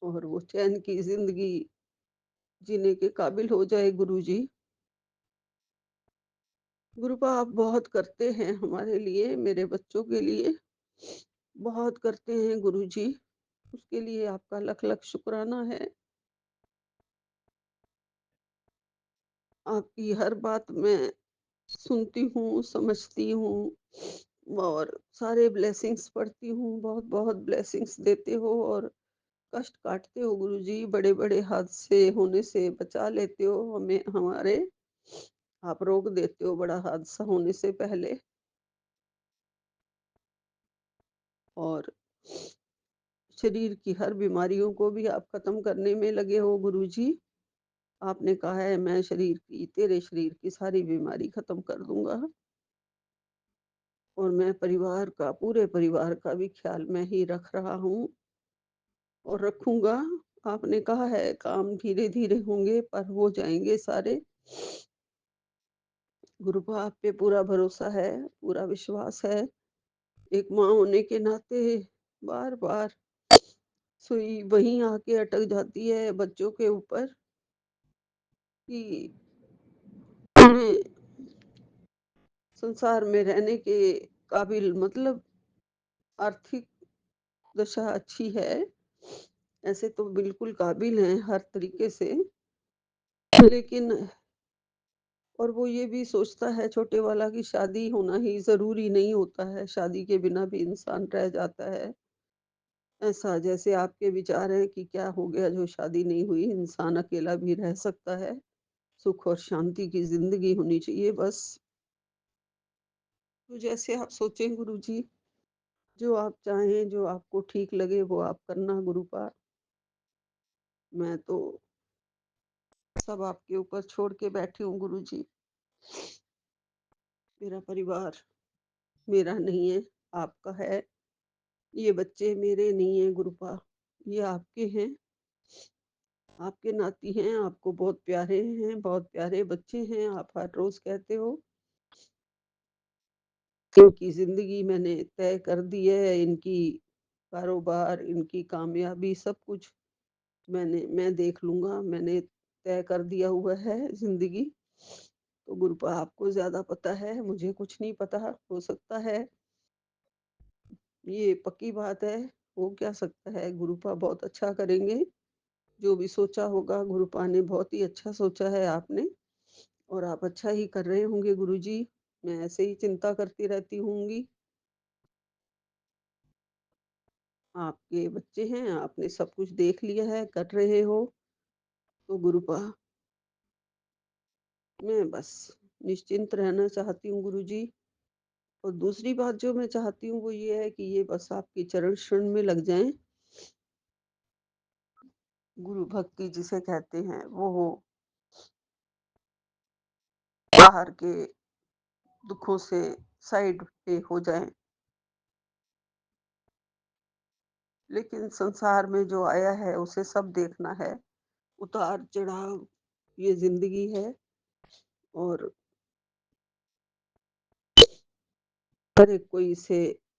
और वो चैन की ज़िंदगी जीने के काबिल हो जाए। गुरुजी, गुरुपा, आप बहुत करते हैं हमारे लिए, मेरे बच्चों के लिए, बहुत करते हैं गुरुजी। उसके लिए आपका लख-लख शुक्राना है। आपकी हर बात मैं सुनती हूँ, समझती हूँ और सारे ब्लेसिंग्स पढ़ती हूँ। बहुत-बहुत ब्लेसिंग्स देते हो और कष्ट काटते हो गुरुजी, बड़े-बड़े हादसे होने से बचा लेते हो हमें हमारे। आप रोक देते हो बड़ा हादसा होने से पहले और शरीर की हर बीमारियों को भी आप खत्म करने में लगे हो गुरुजी। आपने कहा है मैं तेरे शरीर की सारी बीमारी खत्म कर दूँगा और मैं पूरे परिवार का भी ख्याल मैं ही रख रहा हूँ और रखूँगा। आपने कहा है काम धीरे-धीरे होंगे पर हो जाएँगे सारे। गुरुपा आप पे पूरा भरोसा है, पूरा विश्वास है। एक माँ होने के नाते बार-बार सुई वहीं आके अटक जाती है बच्चों के ऊपर कि उन्हें संसार में रहने के काबिल मतलब आर्थिक दशा अच्छी है, ऐसे तो बिल्कुल काबिल हैं हर तरीके से, लेकिन और वो ये भी सोचता है छोटे वाला कि शादी होना ही ज़रूरी नहीं होता है, शादी के बिना भी इंसान रह जाता है। ऐसा जैसे आपके विचार हैं कि क्या हो गया जो शादी नहीं हुई, इंसान अकेला भी रह सकता है, सुख और शांति की ज़िंदगी होनी चाहिए बस। तो जैसे आप सोचें गुरुजी, जो आप चाहें, जो आपको ठीक लगे वो आप करना गुरुपाद। मैं तो सब आपके ऊपर छोड़ के बैठी हूँ गुरुजी। मेरा परिवार मेरा नहीं है, आपका है। ये बच्चे मेरे नहीं हैं गुरुपा, ये आपके हैं, आपके नाती हैं, आपको बहुत प्यारे हैं, बहुत प्यारे बच्चे हैं। आप हर रोज़ कहते हो, इनकी ज़िंदगी मैंने तय कर दी है, इनकी कारोबार, इनकी कामयाबी सब कुछ मैं देख लूँगा, मैंने तय कर दिया हुआ है ज़िंदगी। तो गुरुपा आपको ज़्यादा पता है, मुझे कुछ नहीं पता। हो सकता है ये पक्की बात है, हो क्या सकता है, गुरुपा बहुत अच्छा करेंगे। जो भी सोचा होगा गुरुपा ने बहुत ही अच्छा सोचा है आपने और आप अच्छा ही कर रहे होंगे गुरुजी। मैं ऐसे ही चिंता करती रहती होंगी। आपके बच्चे हैं, आपने सब कुछ देख लिया है, कर रहे हो, तो गुरुपा मैं बस निश्चिंत रहना चाहती हूँ गुरुजी। और दूसरी बात जो मैं चाहती हूँ वो ये है कि ये बस आपके चरण शरण में लग जाएँ। गुरु भक्ति जिसे कहते हैं वो हो, बाहर के दुखों से साइड पे हो जाएँ। लेकिन संसार में जो आया है उसे सब देखना है, उतार-चढ़ाव ये ज़िंदगी है और हर एक कोई इसे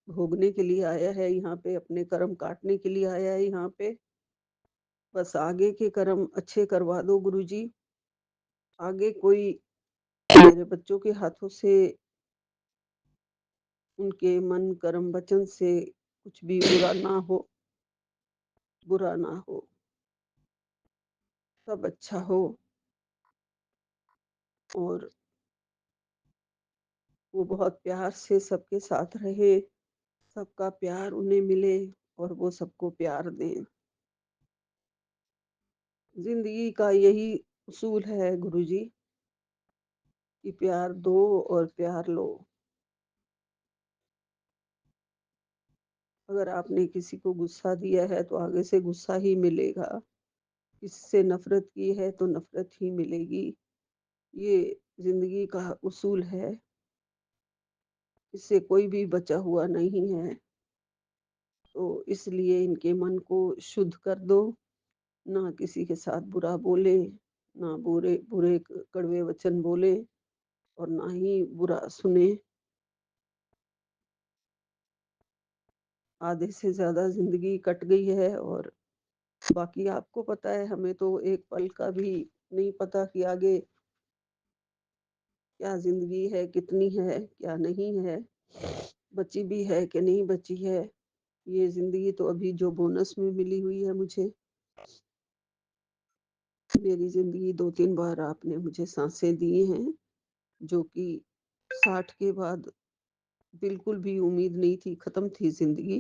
भोगने के लिए आया है यहाँ पे, अपने कर्म काटने के लिए आया है यहाँ पे। बस आगे के कर्म अच्छे करवा दो गुरुजी। आगे कोई मेरे बच्चों के हाथों से उनके मन, कर्म, वचन से कुछ भी बुरा ना हो, सब अच्छा हो और वो बहुत प्यार से सबके साथ रहे, सबका प्यार उन्हें मिले और वो सबको प्यार दें। ज़िंदगी का यही उसूल है गुरुजी कि प्यार दो और प्यार लो। अगर आपने किसी को गुस्सा दिया है तो आगे से गुस्सा ही मिलेगा, किसी से नफ़रत की है तो नफ़रत ही मिलेगी। ये ज़िंदगी का उसूल है, इससे कोई भी बचा हुआ नहीं है। तो इसलिए इनके मन को शुद्ध कर दो, ना किसी के साथ बुरा बोले, ना बुरे बुरे कड़वे वचन बोले और ना ही बुरा सुने। आधे से ज़्यादा ज़िंदगी कट गई है और बाकी आपको पता है, हमें तो एक पल का भी नहीं पता कि आगे क्या ज़िंदगी है, कितनी है, क्या नहीं है, बची भी है कि नहीं बची है। ये ज़िंदगी तो अभी जो बोनस में मिली हुई है मुझे, मेरी ज़िंदगी 2-3 बार आपने मुझे साँसें दी हैं, जो कि 60 के बाद बिल्कुल भी उम्मीद नहीं थी, ख़त्म थी ज़िंदगी।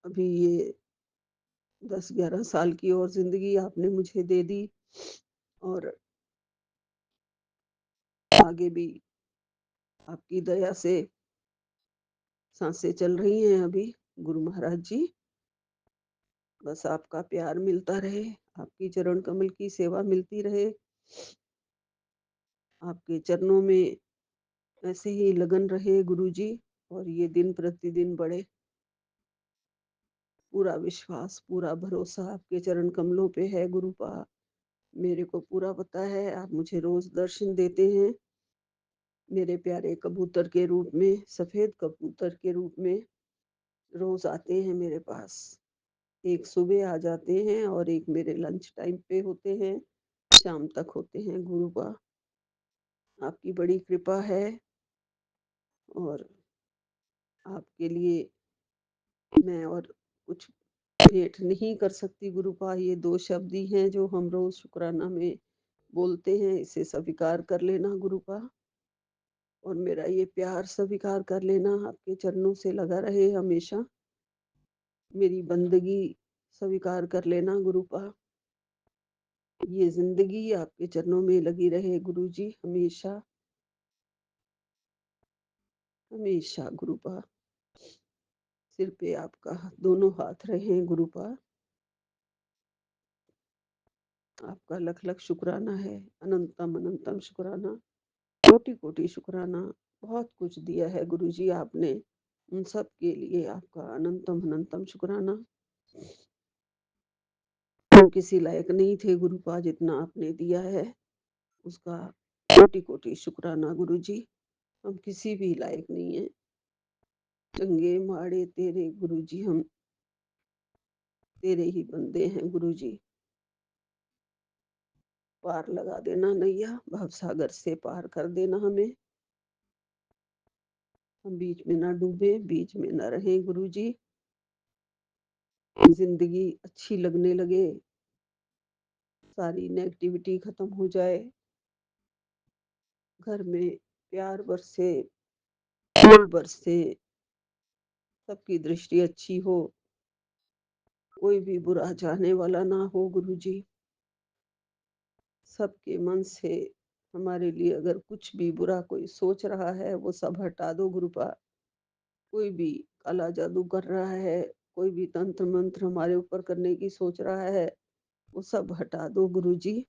अभी ये 10-11 साल की और ज़िंदगी आपने मुझे दे दी और आगे भी आपकी दया से साँसें चल रही हैं अभी, गुरु महाराज जी। बस आपका प्यार मिलता रहे, आपकी चरण कमल की सेवा मिलती रहे, आपके चरणों में ऐसे ही लगन रहे गुरुजी और ये दिन प्रतिदिन बढ़े। पूरा विश्वास, पूरा भरोसा आपके चरण कमलों पे है गुरुपा। मेरे को पूरा पता है आप मुझे रोज़ दर्शन देते हैं, मेरे प्यारे कबूतर के रूप में, सफ़ेद कबूतर के रूप में रोज़ आते हैं मेरे पास। एक सुबह आ जाते हैं और एक मेरे लंच टाइम पे होते हैं, शाम तक होते हैं गुरुपा। आपकी बड़ी कृपा है और आपके लिए मैं और कुछ भेंट नहीं कर सकती गुरुपा। ये 2 शब्द ही हैं जो हम रोज़ शुक्राना में बोलते हैं, इसे स्वीकार कर लेना गुरुपा और मेरा ये प्यार स्वीकार कर लेना, आपके चरणों से लगा रहे हमेशा। मेरी बंदगी स्वीकार कर लेना गुरुपा। ये ज़िंदगी आपके चरणों में लगी रहे गुरुजी हमेशा, हमेशा गुरुपा। सिर पे आपका दोनों हाथ रहें गुरुपा। आपका लख-लख शुक्राना है, अनंतम अनंतम शुक्राना, कोटि-कोटि शुक्राना। बहुत कुछ दिया है गुरुजी आपने, उन सब के लिए आपका अनंतम अनंतम शुक्राना। हम किसी लायक नहीं थे गुरुपा, जितना आपने दिया है, उसका कोटि-कोटि शुक्राना गुरुजी। हम किसी भी लायक नहीं हैं। चंगे माड़े तेरे गुरुजी, हम तेरे ही बंदे हैं गुरुजी। पार लगा देना नैया, भवसागर से पार कर देना हमें। हम बीच में ना डूबे, बीच में ना रहें गुरुजी। ज़िंदगी अच्छी लगने लगे, सारी नेगेटिविटी खत्म हो जाए, घर में प्यार बरसे, फूल बरसे, सबकी दृष्टि अच्छी हो, कोई भी बुरा चाहने वाला ना हो गुरुजी। सबके मन से हमारे लिए अगर कुछ भी बुरा कोई सोच रहा है, वो सब हटा दो गुरुपा। कोई भी काला जादू कर रहा है, कोई भी तंत्र मंत्र हमारे ऊपर करने की सोच रहा है, वो सब हटा दो गुरुजी।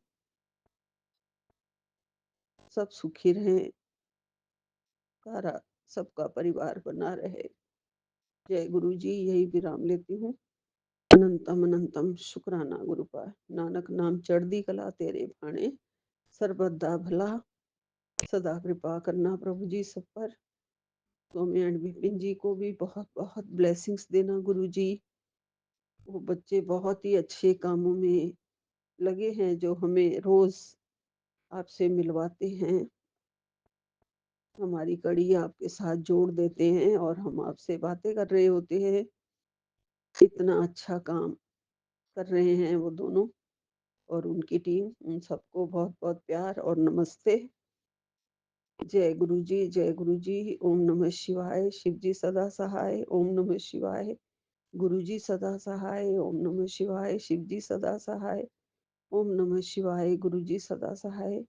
सब सुखी रहें, सारा सबका परिवार बना रहे। जय गुरुजी, यही विराम लेती हूँ। अनंतम अनंतम शुक्राना गुरुपा। नानक नाम चढ़दी कला तेरे भाणे, सर्वदा भला सदा कृपा करना प्रभु जी सब पर। स्वामी एंड विपिन जी को भी बहुत बहुत ब्लेसिंग्स देना गुरुजी। वो बच्चे बहुत ही अच्छे कामों में लगे हैं, जो हमें रोज आपसे मिलवाते हैं, हमारी कड़ी आपके साथ जोड़ देते हैं और हम आपसे बातें कर रहे होते हैं। इतना अच्छा काम कर रहे हैं वो दोनों और उनकी टीम। उन सबको बहुत बहुत प्यार और नमस्ते। जय गुरुजी, जय गुरुजी। ओम नमः शिवाय। शिव जी सदा सहाय। ओम नमः शिवाय। गुरुजी सदा सहाय। ओम नमः शिवाय। शिव जी सदा सहाय। ओम नमः शिवाय। गुरुजी सदा सहाय।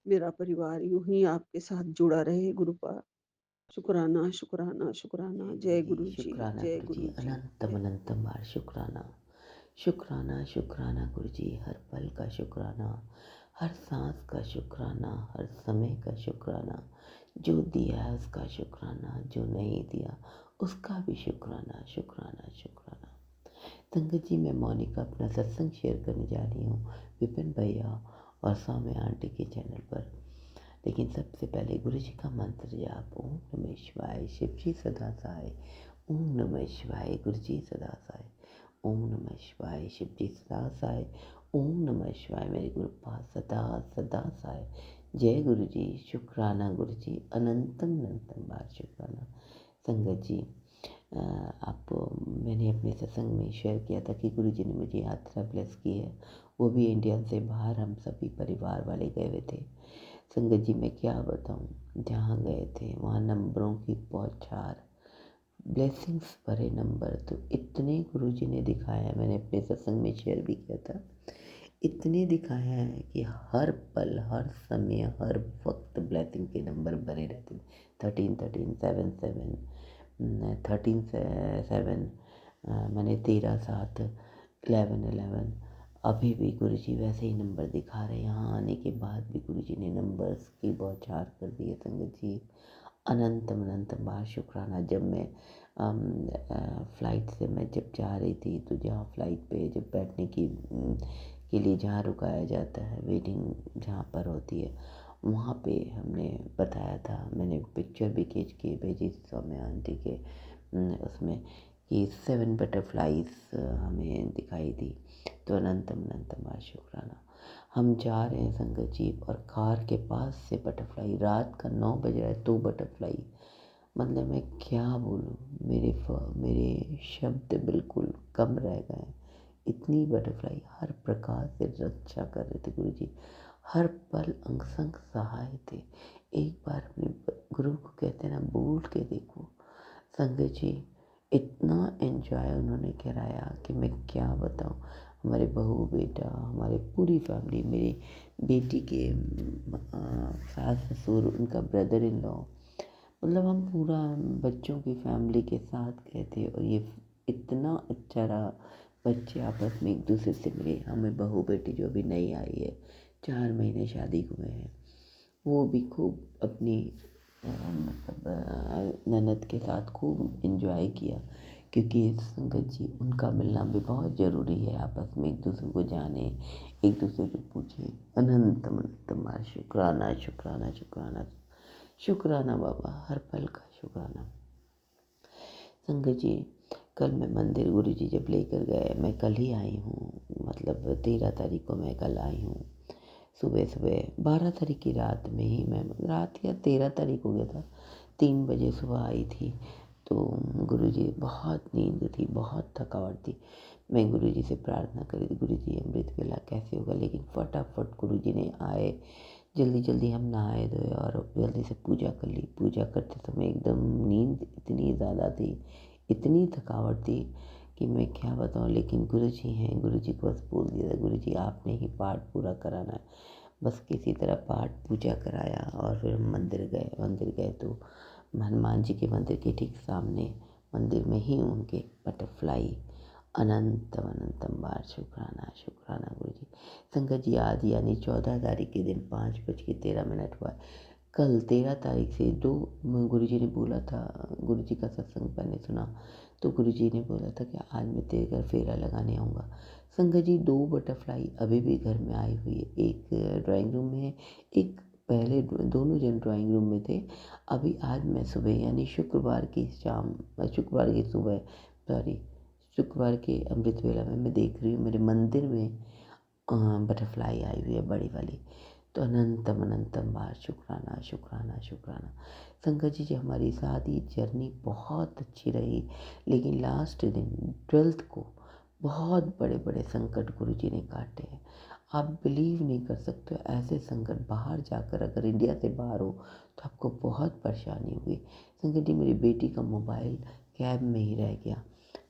मेरा परिवार यूं ही आपके साथ जुड़ा रहे गुरुपा। शुक्राना शुक्राना शुक्राना। जय जी, गुरुजी, शुक्राना जय गुरु जी, गुरुजी। अनंतम अनंतम बार शुक्राना। शुक्राना शुक्राना गुरु जी, हर पल का शुक्राना, हर सांस का शुक्राना, हर समय का शुक्राना। जो दिया है उसका शुक्राना, जो नहीं दिया उसका भी शुक्राना, शुक्राना शुक्राना। संगत जी, मैं मोनिका अपना सत्संग शेयर करने जा रही हूँ विपिन भैया और सौम्या आंटी के चैनल पर। लेकिन सबसे पहले गुरु जी का मंत्र जाप। ओम नमः शिवाय। शिव जी सदा सहाय। ओम नमः शिवाय। गुरु जी सदा सहाय। ओम नमः शिवाय। शिव जी सदा सहाय। ओम नमः शिवाय। मेरे गुरु पास सदा सदा सहाय। जय गुरु जी। शुक्राना गुरु जी, अनंतम अनंतम बार शुक्राना। संगत जी, आप मैंने अपने सत्संग में शेयर किया था कि गुरुजी ने मुझे यात्रा ब्लेस की है, वो भी इंडिया से बाहर। हम सभी परिवार वाले गए हुए थे। संगत जी मैं क्या बताऊँ, जहाँ गए थे वहाँ नंबरों की बौछार, ब्लेसिंग्स भरे नंबर। तो इतने गुरुजी ने दिखाया, मैंने अपने सत्संग में शेयर भी किया था, इतने दिखाया है कि हर पल, हर समय, हर वक्त ब्लेसिंग के नंबर भरे रहते थे। 13 7 7, 13 7, मैंने 13 7, 11 11। अभी भी गुरुजी वैसे ही नंबर दिखा रहे हैं। यहाँ आने के बाद भी गुरुजी ने नंबर्स की बौछार कर दी है संगत जी। अनंतम अनंतम बार शुक्राना। जब मैं फ़्लाइट से मैं जब जा रही थी, तो जहाँ फ़्लाइट पे जब बैठने की के लिए जहाँ रुकाया जाता है, वेटिंग जहाँ पर होती है, वहाँ पे हमने बताया था, मैंने पिक्चर भी खींच के भेजी थी सौम्या आंटी के उसमें, कि 7 बटरफ्लाइज हमें दिखाई दी। तो अनंतम अनंतम बार शुक्राना। हम जा रहे हैं संगत जी, और कार के पास से बटरफ्लाई, रात का 9 बज रहा है तो बटरफ्लाई, मतलब मैं क्या बोलूँ, मेरे शब्द बिल्कुल कम रह गए हैं। इतनी बटरफ्लाई हर प्रकार से रक्षा कर रहे थे गुरुजी, हर पल अंग संग सहाय थे। एक बार अपने गुरु को कहते हैं ना, बोल के देखो संगत जी। इतना एंजॉय उन्होंने कराया कि मैं क्या बताऊँ। हमारे बहू बेटा, हमारे पूरी फैमिली, मेरी बेटी के सास ससुर, उनका ब्रदर इन लॉ, मतलब हम पूरा बच्चों की फैमिली के साथ गए थे। और ये इतना अच्छा रहा, बच्चे आपस में एक दूसरे से मिले। हमें बहू बेटी जो अभी नई आई है, 4 महीने शादी हुए हैं, वो भी खूब अपनी मतलब ननद के साथ खूब एंजॉय किया। क्योंकि संगत जी उनका मिलना भी बहुत ज़रूरी है, आपस में एक दूसरे को जाने, एक दूसरे को पूछे। अनंत अनंत शुक्राना शुक्राना शुक्राना शुक्राना बाबा, हर पल का शुक्राना। संगत जी कल मैं मंदिर गुरुजी जब लेकर गए, मैं कल ही आई हूँ, मतलब 13 तारीख को मैं कल आई हूँ। सुबह सुबह 12 तारीख की रात में ही, मैं रात या 13 तारीख हो गया था, 3 बजे सुबह आई थी। तो गुरुजी बहुत नींद थी, बहुत थकावट थी। मैं गुरुजी से प्रार्थना करी थी, गुरुजी अमृत वेला कैसे होगा, लेकिन फटाफट गुरुजी ने आए। जल्दी जल्दी हम नहाए धोए और जल्दी से पूजा कर ली। पूजा करते समय एकदम नींद इतनी ज़्यादा थी, इतनी थकावट थी कि मैं क्या बताऊँ। लेकिन गुरुजी हैं, गुरुजी को बस बोल दिया था, गुरुजी आपने ही पाठ पूरा कराना है। बस किसी तरह पाठ पूजा कराया और फिर हम मंदिर गए तो हनुमान जी के मंदिर के ठीक सामने मंदिर में ही उनके बटरफ्लाई, अनंतम अनंतम बार शुक्राना शुक्राना गुरुजी। संगत जी आज यानी 14 तारीख के दिन 5:13 हुआ है। कल 13 तारीख से 2 गुरुजी ने बोला था, गुरुजी का सत्संग मैंने सुना, तो गुरुजी ने बोला था कि आज मैं तेरे घर फेरा लगाने आऊँगा। संगत जी 2 बटरफ्लाई अभी भी घर में आई हुई है, एक ड्राइंग रूम में है, एक पहले दोनों जन ड्राइंग रूम में थे। अभी आज मैं सुबह यानी शुक्रवार की सुबह, सॉरी, शुक्रवार के अमृत वेला में मैं देख रही हूँ मेरे मंदिर में बटरफ्लाई आई हुई है बड़ी वाली। तो अनंतम अनंतम बार शुक्राना शुक्राना शुक्राना। संगत जी हमारी सारी जर्नी बहुत अच्छी रही, लेकिन लास्ट दिन 12th को बहुत बड़े बड़े संकट गुरुजी ने काटे हैं। आप बिलीव नहीं कर सकते हो, ऐसे संकट बाहर जाकर, अगर इंडिया से बाहर हो तो आपको बहुत परेशानी होगी। संगत जी मेरी बेटी का मोबाइल कैब में ही रह गया।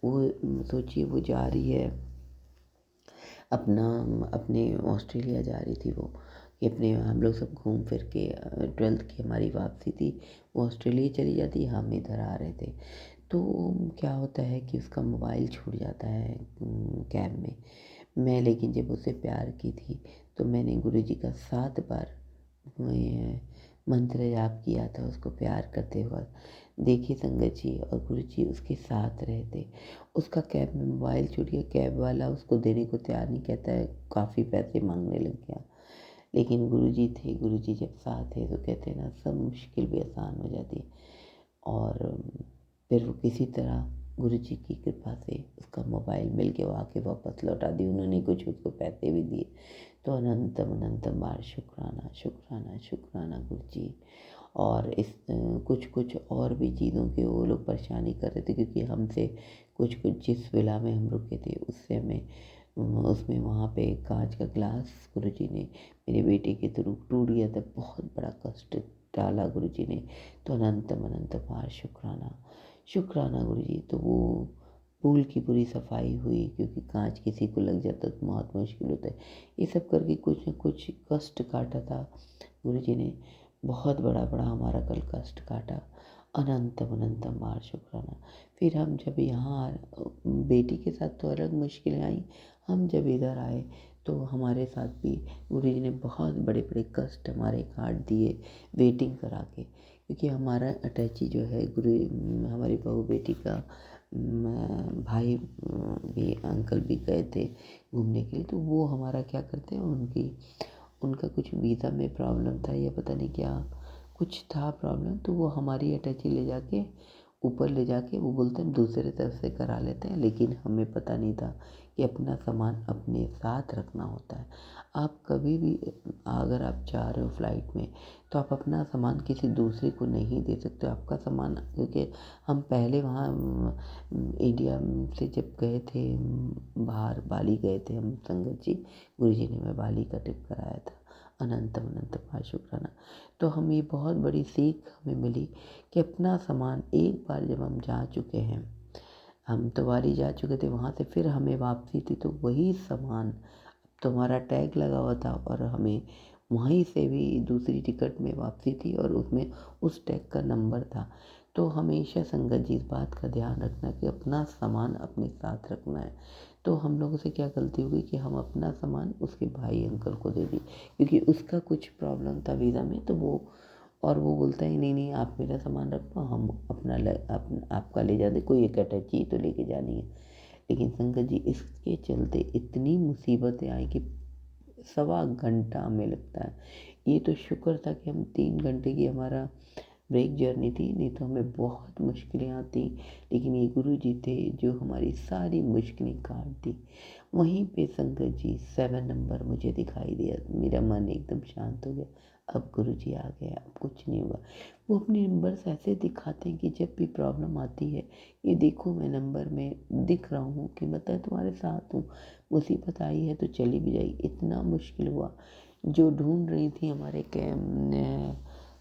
वो सोचिए, वो जा रही है अपने ऑस्ट्रेलिया जा रही थी वो, कि अपने हम लोग सब घूम फिर के 12th की हमारी वापसी थी, वो ऑस्ट्रेलिया चली जाती, हम इधर आ रहे थे। तो क्या होता है कि उसका मोबाइल छूट जाता है कैब में। मैं लेकिन जब उससे प्यार की थी तो मैंने गुरुजी का 7 बार मंत्र जाप किया था उसको प्यार करते हुए। देखिए संगत जी, और गुरुजी उसके साथ रहे थे। उसका कैब में मोबाइल छूट गया, कैब वाला उसको देने को तैयार नहीं, कहता है काफ़ी पैसे मांगने लग गया। लेकिन गुरुजी थे, गुरुजी जब साथ है तो कहते हैं ना, सब मुश्किल भी आसान हो जाती है। और फिर वो किसी तरह गुरुजी की कृपा से उसका मोबाइल मिल के वो आके वापस लौटा दी, उन्होंने कुछ उसको पैसे भी दिए। तो अनंतम अनंतम बार शुक्राना शुक्राना शुक्राना गुरुजी। और इस कुछ और भी चीज़ों की वो लोग परेशानी कर रहे थे, क्योंकि हमसे कुछ जिस विला में हम रुके थे उससे हमें उसमें वहाँ पे कांच का ग्लास गुरुजी ने मेरे बेटे के थ्रू टूट गया था। बहुत बड़ा कष्ट डाला गुरुजी ने। तो अनंतम अनंत बार शुक्राना, शुक्राना गुरुजी। तो वो पूल की पूरी सफाई हुई, क्योंकि कांच किसी को लग जाता तो बहुत मुश्किल होता है। ये सब करके कुछ न कुछ कष्ट काटा था गुरुजी ने। बहुत बड़ा बड़ा हमारा कल कष्ट काटा। अनंतम अनंतम बार शुक्राना। फिर हम जब यहाँ बेटी के साथ तो अलग मुश्किलें आई, हम जब इधर आए तो हमारे साथ भी गुरुजी ने बहुत बड़े बड़े कष्ट हमारे काट दिए वेटिंग करा के। क्योंकि हमारा अटैची जो है हमारी बहू बेटी का भाई भी अंकल भी गए थे घूमने के लिए। तो वो हमारा क्या करते हैं, उनका कुछ वीज़ा में प्रॉब्लम था या पता नहीं क्या कुछ था प्रॉब्लम, तो वो हमारी अटैची ले जाके ऊपर ले जाके वो बोलते हैं दूसरे तरफ से करा लेते हैं। लेकिन हमें पता नहीं था कि अपना सामान अपने साथ रखना होता है। आप कभी भी अगर आप जा रहे हो फ्लाइट में तो आप अपना सामान किसी दूसरे को नहीं दे सकते। आपका सामान, क्योंकि हम पहले वहाँ इंडिया से जब गए थे बाहर बाली गए थे हम संगत जी, गुरुजी ने मैं बाली का ट्रिप कराया था। अनंतम अनंत बार शुक्राना। तो हम ये बहुत बड़ी सीख हमें मिली कि अपना सामान एक बार जब हम जा चुके हैं, हम तो बाली जा चुके थे, वहाँ से फिर हमें वापसी थी तो वही सामान तो हमारा टैग लगा हुआ था और हमें वहीं से भी दूसरी टिकट में वापसी थी और उसमें उस टैग का नंबर था। तो हमेशा संगत जी इस बात का ध्यान रखना कि अपना सामान अपने साथ रखना है। तो हम लोगों से क्या गलती हो गई कि हम अपना सामान उसके भाई अंकल को दे दी, क्योंकि उसका कुछ प्रॉब्लम था वीज़ा में। तो वो बोलता है नहीं नहीं आप मेरा सामान रखो, हम आपका ले जाते, कोई एक अटैची तो लेके जानी है। लेकिन संगत जी इसके चलते इतनी मुसीबतें आई कि 1.25 घंटा हमें लगता है। ये तो शुक्र था कि हम 3 घंटे की हमारा ब्रेक जर्नी थी, नहीं तो हमें बहुत मुश्किलें आती। लेकिन ये गुरु जी थे जो हमारी सारी मुश्किलें काट दी। वहीं पे संगत जी 7 नंबर मुझे दिखाई दिया, मेरा मन एकदम शांत हो गया। अब गुरु जी आ गए, अब कुछ नहीं होगा। वो अपने नंबर्स ऐसे दिखाते हैं कि जब भी प्रॉब्लम आती है, ये देखो मैं नंबर में दिख रहा हूँ कि मतलब तुम्हारे साथ हूँ, मुसीबत आई है तो चली भी जाएगी। इतना मुश्किल हुआ, जो ढूंढ रही थी हमारे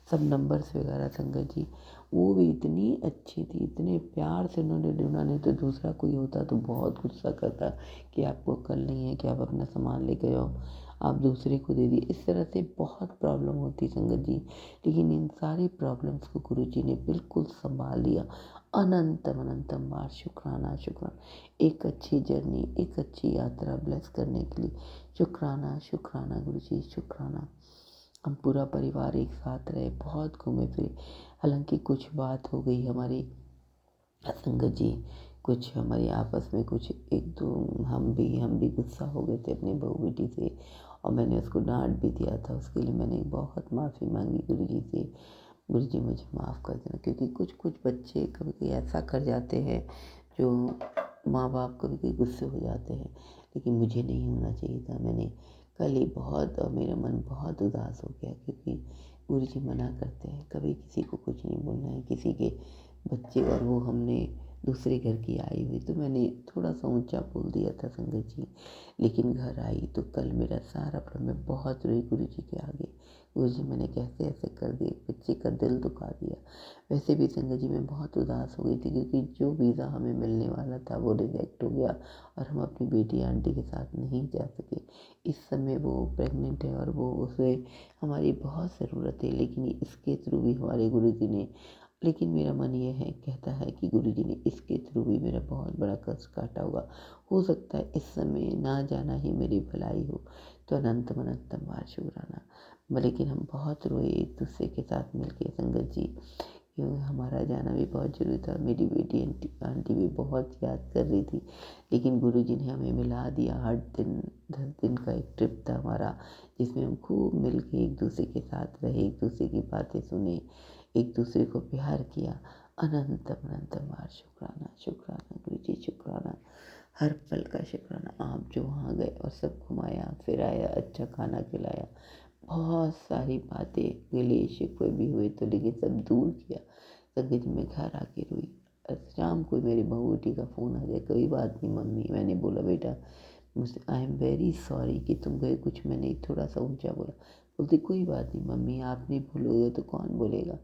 सब नंबर्स वगैरह संगत जी, वो भी इतनी अच्छी थी, इतने प्यार से उन्होंने ढूंढा। नहीं तो दूसरा कोई होता तो बहुत गुस्सा करता कि आपको कल नहीं है कि आप अपना सामान लेकर जाओ, आप दूसरे को दे दिए। इस तरह से बहुत प्रॉब्लम होती संगत जी। लेकिन इन सारी प्रॉब्लम्स को गुरु जी ने बिल्कुल संभाल लिया। अनंतम अनंतम बार शुक्राना शुक्राना। एक अच्छी जर्नी, एक अच्छी यात्रा ब्लेस करने के लिए शुक्राना शुक्राना गुरु जी, शुक्राना। हम पूरा परिवार एक साथ रहे, बहुत घूमे फिरे। हालांकि कुछ बात हो गई हमारी संगत जी, कुछ हमारी आपस में कुछ एक दो हम भी गुस्सा हो गए थे अपनी बहू बेटी से, और मैंने उसको डांट भी दिया था। उसके लिए मैंने बहुत माफ़ी मांगी गुरु जी से। गुरु जी मुझे माफ़ कर देना, क्योंकि कुछ कुछ बच्चे कभी कभी ऐसा कर जाते हैं जो माँ बाप कभी कभी गुस्से हो जाते हैं, लेकिन मुझे नहीं होना चाहिए था। मैंने कल ही बहुत, और मेरा मन बहुत उदास हो गया, क्योंकि गुरु जी मना करते हैं कभी किसी को कुछ नहीं बोलना है, किसी के बच्चे, और वो हमने दूसरे घर की आई हुई, तो मैंने थोड़ा सा ऊंचा बोल दिया था संगत जी। लेकिन घर आई तो कल मेरा सारा प्रॉब्लम, मैं बहुत रोई गुरु जी के आगे। गुरु जी मैंने कैसे ऐसे कर दिए, बच्चे का दिल दुखा दिया। वैसे भी संगत जी मैं बहुत उदास हो गई थी, क्योंकि जो वीज़ा हमें मिलने वाला था वो रिजेक्ट हो गया और हम अपनी बेटी आंटी के साथ नहीं जा सके। इस समय वो प्रेग्नेंट है और वो उसे हमारी बहुत ज़रूरत है, लेकिन इसके थ्रू भी हमारे गुरु जी ने, लेकिन मेरा मन ये है कहता है कि गुरु जी ने इसके थ्रू भी मेरा बहुत बड़ा कष्ट काटा होगा। हो सकता है इस समय ना जाना ही मेरी भलाई हो। तो अनंतम अनंतम बार शुक्राना। लेकिन हम बहुत रोए एक दूसरे के साथ मिलके संगत जी, क्योंकि हमारा जाना भी बहुत ज़रूरी था। मेरी बेटी आंटी भी बहुत याद कर रही थी, लेकिन गुरु जी ने हमें मिला दिया। 10 दिन का एक ट्रिप था हमारा, जिसमें हम खूब मिल के एक दूसरे के साथ रहे, एक दूसरे की बातें सुने, एक दूसरे को प्यार किया। अनंतम अनंतम बार शुक्राना शुक्राना गुरु जी, शुक्राना। हर पल का शुक्राना। आप जो वहाँ गए और सब घुमाया फिराया, अच्छा खाना खिलाया, बहुत सारी बातें गिले शिकवे भी हुए तो लेकिन सब दूर किया। संगत जी मैं घर आके रोई। शाम को मेरी बहू बेटी का फ़ोन आ जाए, कोई बात नहीं मम्मी। मैंने बोला बेटा मुझसे आई एम वेरी सॉरी कि तुम गए, कुछ मैंने थोड़ा सा ऊंचा बोला। बोलती कोई बात नहीं मम्मी, आप नहीं भूलोगे तो कौन बोलेगा।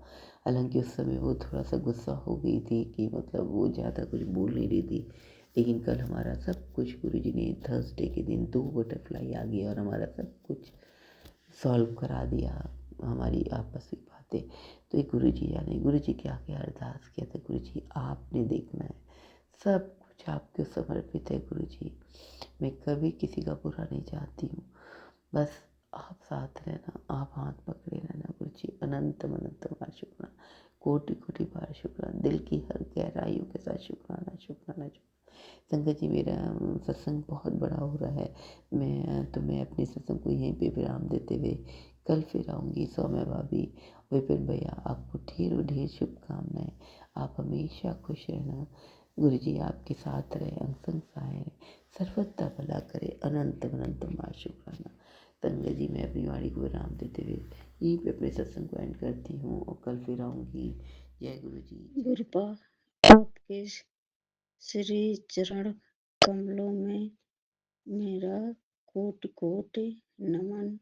हालांकि उस समय वो थोड़ा सा गुस्सा हो गई थी कि मतलब वो ज़्यादा कुछ बोल नहीं रही थी। लेकिन कल हमारा सब कुछ गुरुजी ने थर्सडे के दिन 2 बटरफ्लाई आ गई और हमारा सब कुछ सॉल्व करा दिया, हमारी आपस की बातें। तो एक गुरुजी जाने गुरुजी के आगे अरदास किया था, गुरुजी आपने देखना है, सब कुछ आपको समर्पित है गुरुजी। मैं कभी किसी का बुरा नहीं चाहती हूँ, बस आप साथ रहना, आप हाथ पकड़े रहना गुरुजी। अनंत अनंत बार शुक्राना, कोटि कोटि बार शुक्राना, दिल की हर गहराइयों के साथ शुक्राना शुक्राना शुक्राना। संगत जी मेरा सत्संग बहुत बड़ा हो रहा है। मैं अपने सत्संग को यहीं पे विराम देते हुए कल फिर आऊँगी। सौम्या भाभी, विपिन भैया, आपको ढेरों ढेर शुभकामनाएं। आप हमेशा खुश रहना, गुरुजी आपके साथ रहे, अंग संग सहाय रहे, सर्वदा भला करे। अनंत अनंत माँ शुक्राना। संगत जी मैं अपनी वाणी को विराम देते हुए यहीं पे अपने सत्संग को एंड करती हूँ और कल फिर आऊँगी। जय गुरु जी। गुरुपा आपके श्री चरण कमलों में मेरा कोटि कोटि नमन।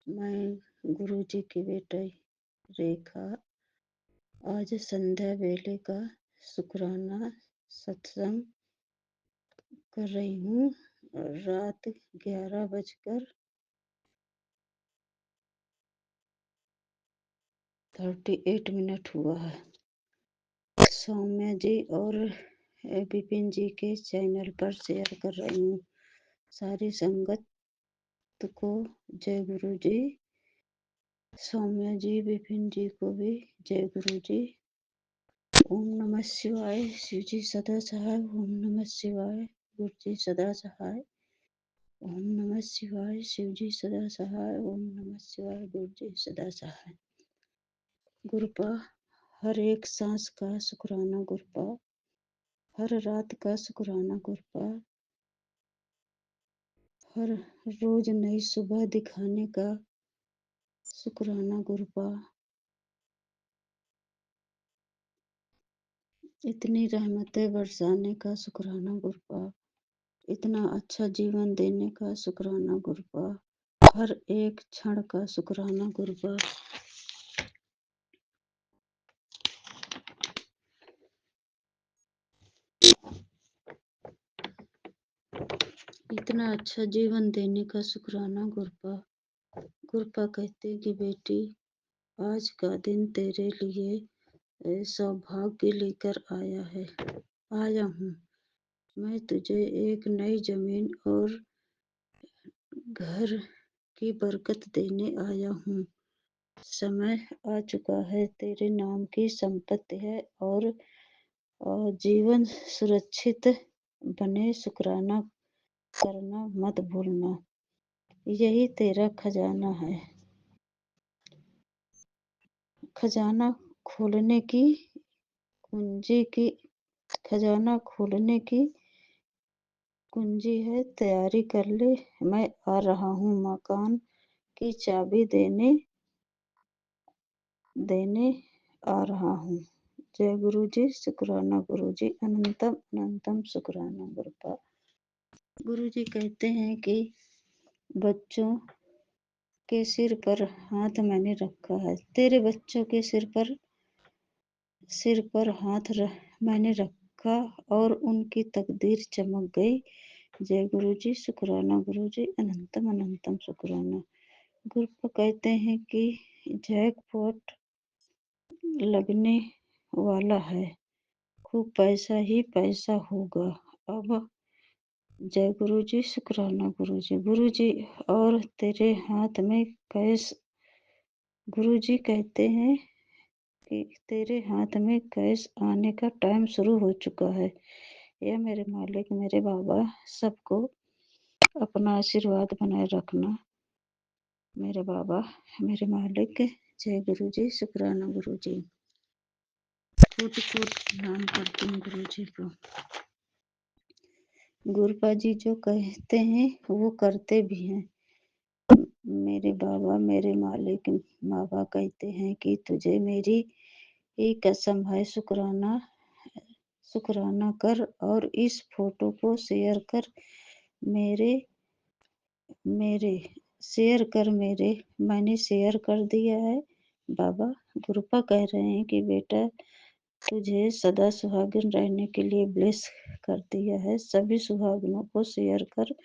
मैं गुरु जी की बेटी रेखा आज संध्या वेले का शुक्राना सत्संग कर रही हूँ। रात 11:38 हुआ है। सौम्या जी और विपिन जी के चैनल पर शेयर कर रही हूँ। सारी संगत को जय गुरु जी। सौम्या जी विपिन जी को भी जय गुरु जी। ओम नमः शिवाय। शिव जी सदा सहाय। ओम नमः शिवाय। गुरु जी सदा सहाय। ओम नमः शिवाय। शिव जी सदा सहाय। ओम नमः शिवाय। गुरु जी सदा सहाय। गुरुपा हर एक सांस का शुक्राना गुरुपा, हर रात का शुक्राना गुरुपा, हर रोज नई सुबह दिखाने का शुक्राना गुरुपा, इतनी रहमतें बरसाने का शुक्राना गुरुपा, इतना अच्छा जीवन देने का शुक्राना गुरुपा, हर एक क्षण का शुक्राना गुरुपा। इतना अच्छा जीवन देने का शुक्राना गुरुपा। गुरुपा कहते कि बेटी आज का दिन तेरे लिए सौभाग्य लेकर आया हूँ। मैं तुझे एक नई जमीन और घर की बरकत देने आया हूँ। समय आ चुका है, तेरे नाम की संपत्ति है और जीवन सुरक्षित बने। शुक्राना करना मत भूलना, यही तेरा खजाना है। खजाना खोलने की कुंजी है, तैयारी कर ले। मैं आ रहा हूँ, मकान की चाबी देने आ रहा हूँ। जय गुरु जी। शुक्राना गुरु जी। अनंतम अनंतम शुक्राना गुरुपा। गुरु जी कहते हैं कि बच्चों के सिर पर हाथ मैंने रखा है। तेरे बच्चों के सिर पर हाथ मैंने रखा और उनकी तकदीर चमक गई। जय गुरु जी। शुक्राना गुरु जी। अनंतम अनंतम शुक्राना। गुरुपा कहते हैं कि जैकपॉट लगने वाला है, खूब पैसा ही पैसा होगा अब। जय गुरु जी। शुक्राना गुरु जी। गुरु जी और तेरे हाथ में कैश। गुरु जी कहते हैं कि तेरे हाथ में कैश आने का टाइम शुरू हो चुका है। यह मेरे मालिक, मेरे बाबा सबको अपना आशीर्वाद बनाए रखना। मेरे बाबा, मेरे मालिक। जय गुरु जी। शुक्राना गुरु जी। कोटि कोटि प्रणाम करती हूँ गुरु जी को। गुरुपा जी जो कहते हैं वो करते भी हैं। मेरे बाबा मेरे मालिक बाबा कहते हैं कि तुझे मेरी ही कसम है, शुक्राना कर और इस फोटो को शेयर कर मेरे मैंने शेयर कर दिया है। बाबा गुरुपा कह रहे हैं कि बेटा तुझे सदा सुहागिन रहने के लिए ब्लेस कर दिया है। सभी सुहागिनों को शेयर कर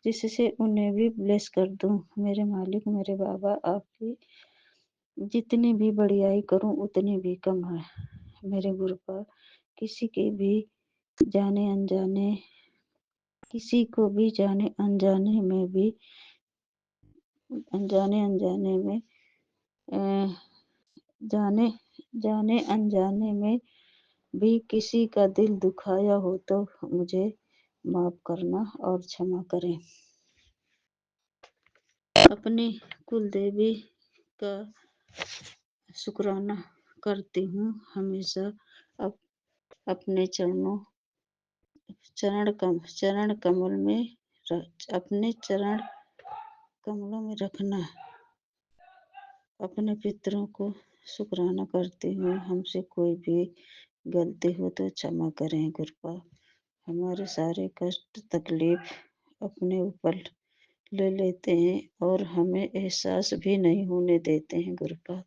जिससे उन्हें भी ब्लेस कर दूं। मेरे मालिक मेरे बाबा आपकी जितनी भी बड़ाई करूं उतनी भी कम है। मेरे गुरुपा किसी को भी जाने अनजाने में भी किसी का दिल दुखाया हो तो मुझे माफ करना और क्षमा करें। अपनी कुलदेवी का शुक्राना करती हूँ। हमेशा अपने चरण कमलों में रखना। अपने पितरों को शुक्राना करती हूँ। हमसे कोई भी गलती हो तो क्षमा करें गुरुपा। हमारे सारे कष्ट तकलीफ अपने ऊपर ले लेते हैं और हमें एहसास भी नहीं होने देते हैं गुरुपा।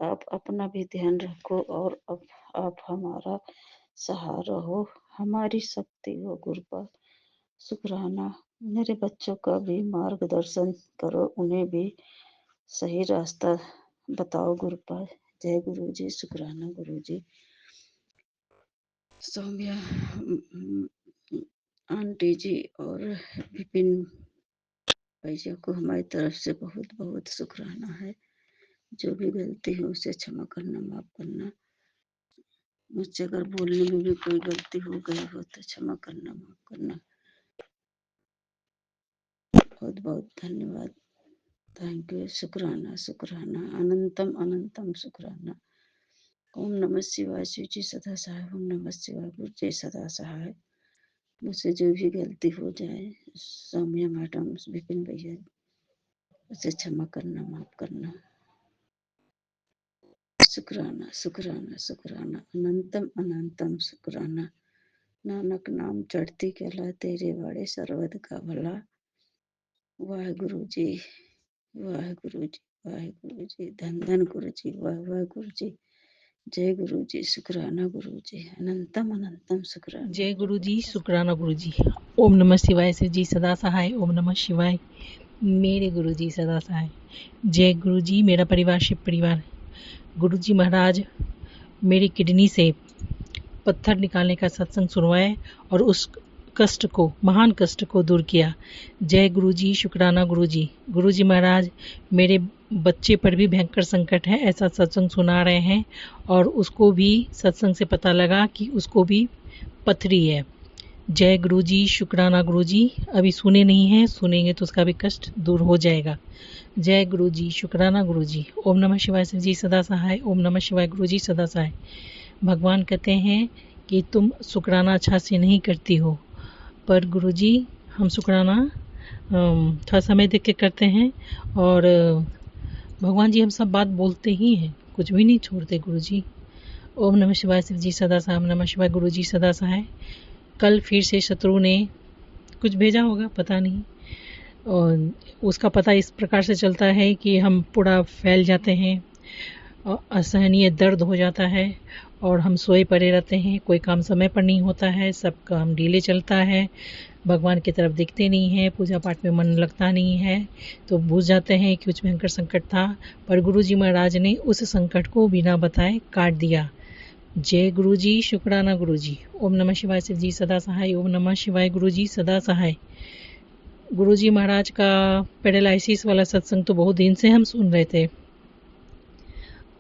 आप अपना भी ध्यान रखो और आप हमारा सहारा हो, हमारी शक्ति हो गुरुपा। शुक्राना। मेरे बच्चों का भी मार्गदर्शन करो, उन्हें भी सही रास्ता बताओ गुरुपा। जय गुरु जी। शुक्राना गुरु जी। सौम्या आंटी जी और विपिन भैया को हमारी तरफ से बहुत बहुत शुक्राना है। जो भी गलती हो उसे क्षमा करना, माफ करना। मुझसे अगर बोलने में भी कोई गलती हो गई हो तो क्षमा करना, माफ करना। बहुत बहुत धन्यवाद। Thank you. शुक्राना शुक्राना अनंतम अनंतम शुक्राना। ओम नमः शिवाय। शिव जी सदा सहाय। ओम नमः शिवाय। गुरु जी सदा सहाय। मुझसे जो भी गलती हो जाए, सौम्या मैडम, विपिन भैया, उसे क्षमा करना, माफ करना। शुक्राना शुक्राना शुक्राना अनंतम अनंतम शुक्राना। नानक नाम चढ़ती कला तेरे वाड़े सर्वद का भला। वाहेगुरु जी, वाहेगुरु जी, वाहेगुरु जी। धन धन गुरु जी, वाह गुरु जी। जय गुरु जी। शुक्राना गुरु जी। अनंतम अनंतम शुक्राना। जय गुरु जी। शुक्राना गुरु जी। ओम नमः शिवाय। शिव जी सदा सहाय। ओम नमः शिवाय। मेरे गुरु जी सदा सहाय। जय गुरु जी। मेरा परिवार शिव परिवार। गुरु जी महाराज मेरी किडनी से पत्थर निकालने का सत्संग सुनवाए और उस कष्ट को, महान कष्ट को दूर किया। जय गुरु जी। शुक्राना गुरु जी। गुरु जी महाराज मेरे बच्चे पर भी भयंकर संकट है, ऐसा सत्संग सुना रहे हैं और उसको भी सत्संग से पता लगा कि उसको भी पथरी है। जय गुरु जी। शुक्राना गुरु जी। अभी सुने नहीं हैं, सुनेंगे तो उसका भी कष्ट दूर हो जाएगा। जय गुरु जी। शुक्राना गुरु जी। ओम नमः शिवाय। शिव जी सदा सहाय। ओम नमः शिवाय। गुरु जी सदा सहाय। भगवान कहते हैं कि तुम शुक्राना अच्छा से नहीं करती हो, पर गुरु जी हम शुक्राना थोड़ा समय देख के करते हैं और भगवान जी हम सब बात बोलते ही हैं, कुछ भी नहीं छोड़ते गुरु जी। ओम नमः शिवाय। शिव जी सदा सहाय। ओम नमः शिवाय। गुरु जी सदा सहाय। कल फिर से शत्रु ने कुछ भेजा होगा, पता नहीं, और उसका पता इस प्रकार से चलता है कि हम पूरा फैल जाते हैं, असहनीय दर्द हो जाता है और हम सोए पड़े रहते हैं। कोई काम समय पर नहीं होता है, सब काम डिले चलता है, भगवान की तरफ देखते नहीं हैं, पूजा पाठ में मन लगता नहीं है, तो भूल जाते हैं कि कुछ भयंकर संकट था। पर गुरु जी महाराज ने उस संकट को बिना बताए काट दिया। जय गुरु जी। शुक्राना गुरु जी। ओम नमः शिवाय। शिव जी सदा सहाय। ओम नमः शिवाय। गुरु जी सदा सहाय। गुरु जी महाराज का पैरालिसिस वाला सत्संग तो बहुत दिन से हम सुन रहे थे।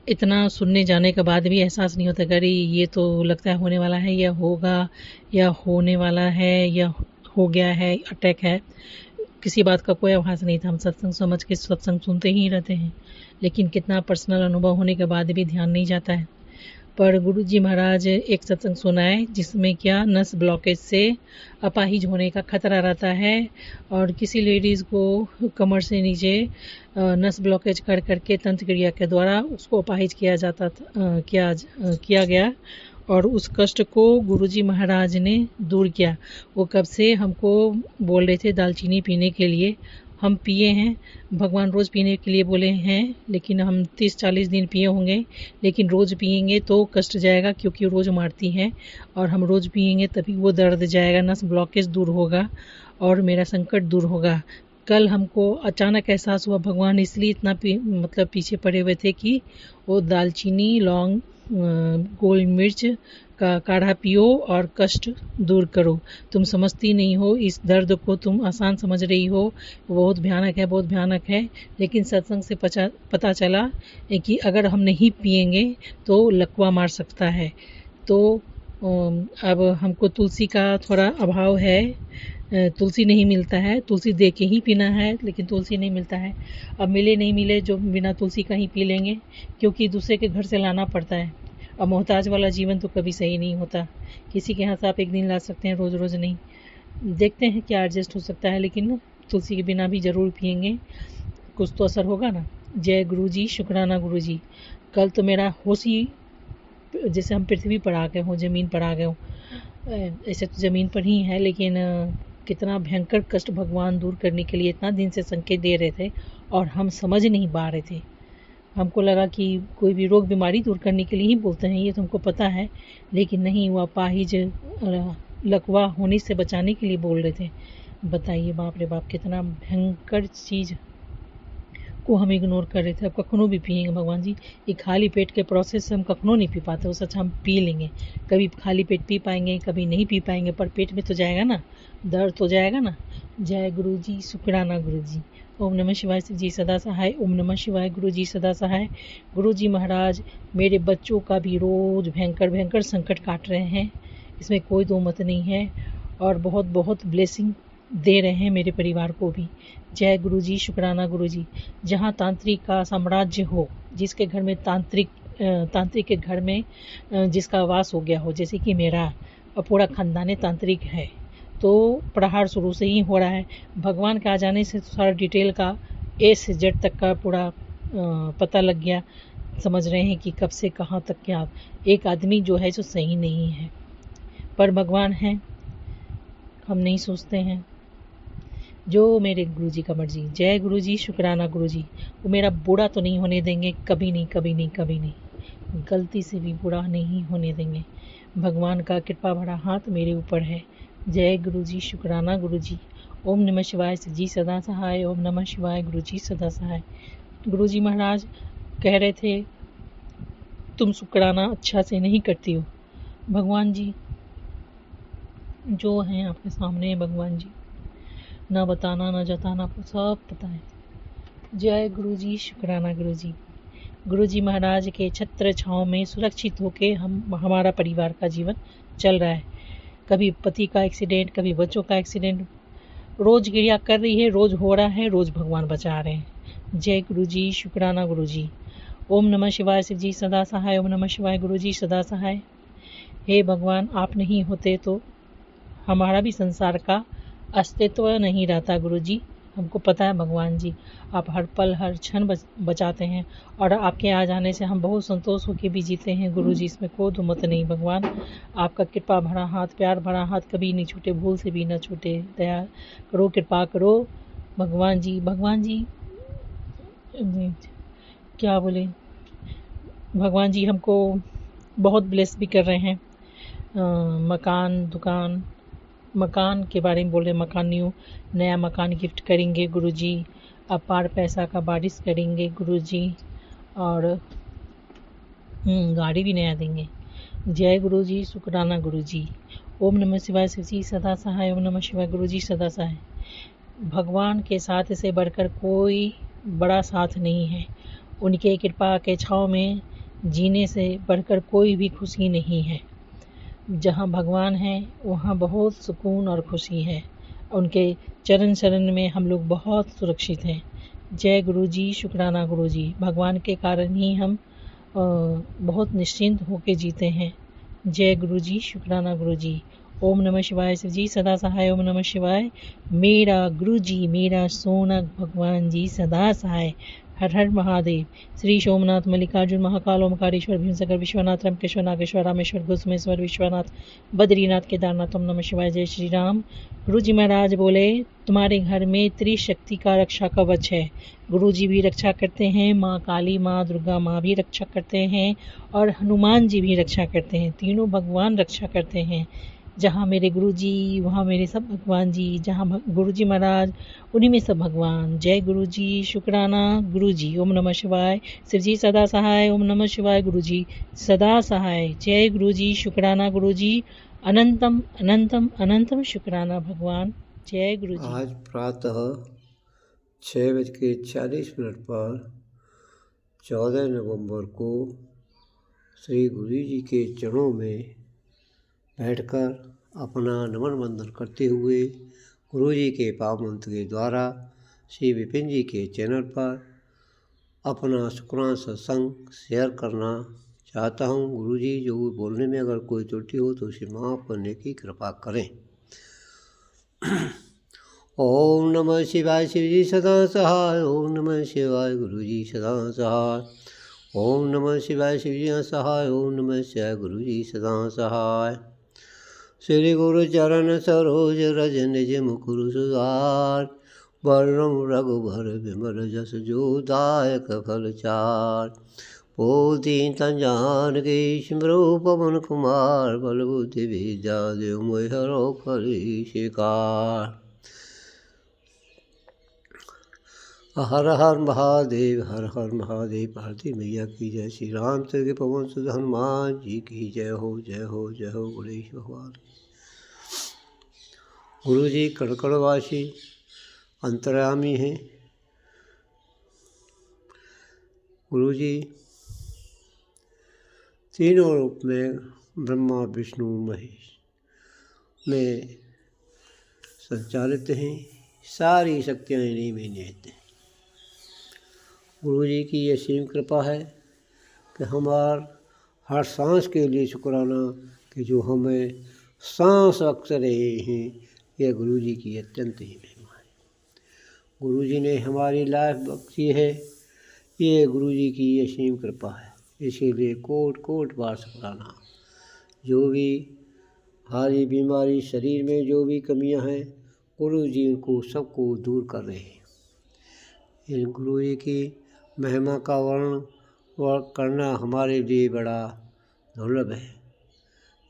इतना सुनने जाने के बाद भी एहसास नहीं होता, अरे ये तो लगता है होने वाला है, या होगा, या होने वाला है, या हो गया है, अटैक है। किसी बात का कोई आभास नहीं था। हम सत्संग समझ के सत्संग सुनते ही रहते हैं, लेकिन कितना पर्सनल अनुभव होने के बाद भी ध्यान नहीं जाता है। पर गुरुजी महाराज एक सत्संग सुनाए जिसमें क्या नस ब्लॉकेज से अपाहिज होने का खतरा रहता है, और किसी लेडीज़ को कमर से नीचे नस ब्लॉकेज कर करके तंत्र क्रिया के द्वारा उसको अपाहिज किया गया, और उस कष्ट को गुरुजी महाराज ने दूर किया। वो कब से हमको बोल रहे थे दालचीनी पीने के लिए, हम पिए हैं, भगवान रोज़ पीने के लिए बोले हैं, लेकिन हम 30-40 दिन पिए होंगे, लेकिन रोज़ पिएंगे तो कष्ट जाएगा क्योंकि रोज़ मारती है, और हम रोज़ पिएंगे तभी वो दर्द जाएगा, नस ब्लॉकेज दूर होगा और मेरा संकट दूर होगा। कल हमको अचानक एहसास हुआ भगवान इसलिए इतना पीछे पड़े हुए थे कि वो दालचीनी, लौंग, गोल मिर्च का काढ़ा पियो और कष्ट दूर करो। तुम समझती नहीं हो इस दर्द को, तुम आसान समझ रही हो, बहुत भयानक है, लेकिन सत्संग से पता चला कि अगर हम नहीं पिएंगे तो लकवा मार सकता है। तो अब हमको तुलसी का थोड़ा अभाव है, तुलसी नहीं मिलता है, तुलसी दे के ही पीना है, लेकिन तुलसी नहीं मिलता है। अब मिले नहीं मिले जो बिना तुलसी का ही पी लेंगे, क्योंकि दूसरे के घर से लाना पड़ता है। अब मोहताज वाला जीवन तो कभी सही नहीं होता। किसी के यहाँ से आप एक दिन ला सकते हैं, रोज़ रोज़ नहीं। देखते हैं क्या एडजस्ट हो सकता है, लेकिन तुलसी के बिना भी ज़रूर पिएंगे, कुछ तो असर होगा ना। जय गुरु जी, शुक्राना गुरु जी। कल तो मेरा होश ही जैसे हम पृथ्वी पर आ गए हों, ज़मीन पर आ गए हों। ऐसे तो ज़मीन पर ही है, लेकिन कितना भयंकर कष्ट भगवान दूर करने के लिए इतना दिन से संकेत दे रहे थे और हम समझ नहीं पा रहे थे। हमको लगा कि कोई भी रोग बीमारी दूर करने के लिए ही बोलते हैं, ये तुमको पता है, लेकिन नहीं, वो अपाहिज लकवा होने से बचाने के लिए बोल रहे थे। बताइए, बाप रे बाप, कितना भयंकर चीज़ को हम इग्नोर कर रहे थे। अब कखनों भी पिएंगे भगवान जी, ये खाली पेट के प्रोसेस से हम कखनों नहीं पी पाते, उस अच्छा हम पी लेंगे। कभी खाली पेट पी पाएंगे, कभी नहीं पी पाएंगे, पर पेट में तो जाएगा ना, दर्द तो जाएगा ना। जय गुरु जी, शुक्राना गुरु जी। ओम नमः शिवाय जी सदा सहाय। ओम नमः शिवाय गुरु जी सदा सहाय। गुरु जी महाराज मेरे बच्चों का भी रोज़ भयंकर संकट काट रहे हैं, इसमें कोई दो मत नहीं है, और बहुत बहुत ब्लेसिंग दे रहे हैं मेरे परिवार को भी। जय गुरु जी, शुक्राना गुरु जी। जहाँ तांत्रिक का साम्राज्य हो, जिसके घर में तांत्रिक के घर में जिसका वास हो गया हो, जैसे कि मेरा पूरा खानदान तांत्रिक है, तो प्रहार शुरू से ही हो रहा है। भगवान के आ जाने से तो सारा डिटेल का ए से जेड तक का पूरा पता लग गया। समझ रहे हैं कि कब से कहाँ तक क्या एक आदमी जो है जो सही नहीं है, पर भगवान है, हम नहीं सोचते हैं। जो मेरे गुरु जी का मर्जी। जय गुरु जी, शुक्राना गुरु जी। वो मेरा बुरा तो नहीं होने देंगे, कभी नहीं, गलती से भी बुरा नहीं होने देंगे। भगवान का कृपा भरा हाथ मेरे ऊपर है। जय गुरु जी, शुक्राना गुरु जी। ओम नमः शिवाय जी सदा सहाय। ओम नमः शिवाय गुरु जी सदा सहाय। गुरु जी महाराज कह रहे थे तुम शुक्राना अच्छा से नहीं करती हो। भगवान जी जो हैं आपके सामने, भगवान जी ना बताना ना जताना, आपको सब पता है। जय गुरु जी, शुक्राना गुरु जी। गुरु जी महाराज के छत्र छाँव में सुरक्षित होके हमारा परिवार का जीवन चल रहा है। कभी पति का एक्सीडेंट, कभी बच्चों का एक्सीडेंट, रोज क्रिया कर रही है, रोज हो रहा है, रोज भगवान बचा रहे हैं। जय गुरु जी, शुक्राना गुरु जी। ओम नमः शिवाय शिव जी सदा सहाय। ओम नमः शिवाय गुरु जी सदा सहाय। हे भगवान, आप नहीं होते तो हमारा भी संसार का अस्तित्व नहीं रहता। गुरु जी हमको पता है भगवान जी, आप हर पल हर क्षण बचाते हैं, और आपके आ जाने से हम बहुत संतोष होकर भी जीते हैं। गुरु जी इसमें कोई दो मत नहीं। भगवान आपका कृपा भरा हाथ, प्यार भरा हाथ कभी नहीं छूटे, भूल से भी न छूटे। दया करो, कृपा करो भगवान जी। भगवान जी क्या बोले, भगवान जी हमको बहुत ब्लेस भी कर रहे हैं। मकान के बारे में बोल रहे, मकान नया मकान गिफ्ट करेंगे गुरु जी, अपार पैसा का बारिश करेंगे गुरु जी, और गाड़ी भी नया देंगे। जय गुरु जी, शुक्राना गुरु जी। ओम नमः शिवाय शिव जी सदा सहाय। ओम नमः शिवाय गुरु जी सदा सहाय। भगवान के साथ से बढ़कर कोई बड़ा साथ नहीं है। उनके कृपा के छाँव में जीने से बढ़कर कोई भी खुशी नहीं है। जहाँ भगवान है वहाँ बहुत सुकून और खुशी है। उनके चरण शरण में हम लोग बहुत सुरक्षित हैं। जय गुरु जी, शुक्राना गुरु जी। भगवान के कारण ही हम बहुत निश्चिंत होके जीते हैं। जय गुरु जी, शुक्राना गुरु जी। ओम नमः शिवाय शिव जी सदा सहाय। ओम नमः शिवाय। मेरा गुरु जी, मेरा सोनक भगवान जी सदा सहाय। हर हर महादेव। श्री सोमनाथ मल्लिकार्जुन महाकाल ओमकारेश्वर भीमसागर विश्वनाथ रमकेश्वर नागेश्वर रामेश्वर घुसमेश्वर विश्वनाथ बद्रीनाथ केदारनाथ। ओम नमः शिवाय। जय श्री राम। गुरु जी महाराज बोले, तुम्हारे घर में त्रिशक्ति का रक्षा कवच है। गुरु जी भी रक्षा करते हैं, माँ काली, माँ दुर्गा माँ भी रक्षा करते हैं और हनुमान जी भी रक्षा करते हैं। तीनों भगवान रक्षा करते हैं। जहाँ मेरे गुरु जी वहाँ मेरे सब भगवान जी, जहाँ गुरु जी महाराज उन्हीं में सब भगवान। जय गुरु जी, शुक्राना गुरु जी। ओम नमः शिवाय। शिव जी सदा सहाय। ओम नमः शिवाय। गुरु जी सदा सहाय। जय गुरु जी, शुक्राना गुरु जी। अनंतम अनंतम अनंतम शुक्राना भगवान। जय गुरु जी। आज प्रातः 6:40 पर 14 नवंबर को श्री गुरु जी के चरणों में बैठकर अपना नमन वंदन करते हुए गुरु जी के पावन मंत्र के द्वारा श्री विपिन जी के चैनल पर अपना शुक्राना सत्संग शेयर करना चाहता हूँ। गुरु जी जो बोलने में अगर कोई त्रुटि हो तो उसे माफ़ करने की कृपा करें। ओम नमः शिवाय। शिव जी सदा सहाय। ओम नमः शिवाय। गुरु जी सदा सहाय। ओम नमः शिवाय। शिव जी सहाय। ओम नमः शिवाय। गुरु जी सदा सहाय। श्री गुरु चरण सरोज रज निज मुकुर सुधार। वर्णम रघुबर विमल जस जो दायक फल चार। बोधि तंजान के स्मरो पवन कुमार। बल बुद्धि विद्या देव मोहि हरो फली शिकार। हर हर महादेव, हर हर महादेव। भारती मैया की जय। श्री रामचंद्र के पवन सुत हनुमान जी की जय हो, जय हो, जय हो गणेश भगवान। गुरु जी कड़कड़वासी अंतर्यामी हैं। गुरु जी तीनों रूप में ब्रह्मा विष्णु महेश में संचालित हैं। सारी शक्तियाँ इन्हीं में निहित हैं। गुरु जी की ये असीम कृपा है कि हर सांस के लिए शुक्राना कि जो हमें सांस रख रहे हैं, यह गुरु जी की अत्यंत ही महिमा है। गुरु जी ने हमारी लाइफ बख्शी है, ये गुरु जी की असीम कृपा है। इसीलिए कोट कोट बार शुक्राना। जो भी हमारी बीमारी शरीर में जो भी कमियां हैं, गुरु जी उनको सबको दूर कर रहे हैं। इन गुरु जी की महिमा का वर्णन करना हमारे लिए बड़ा दुर्लभ है।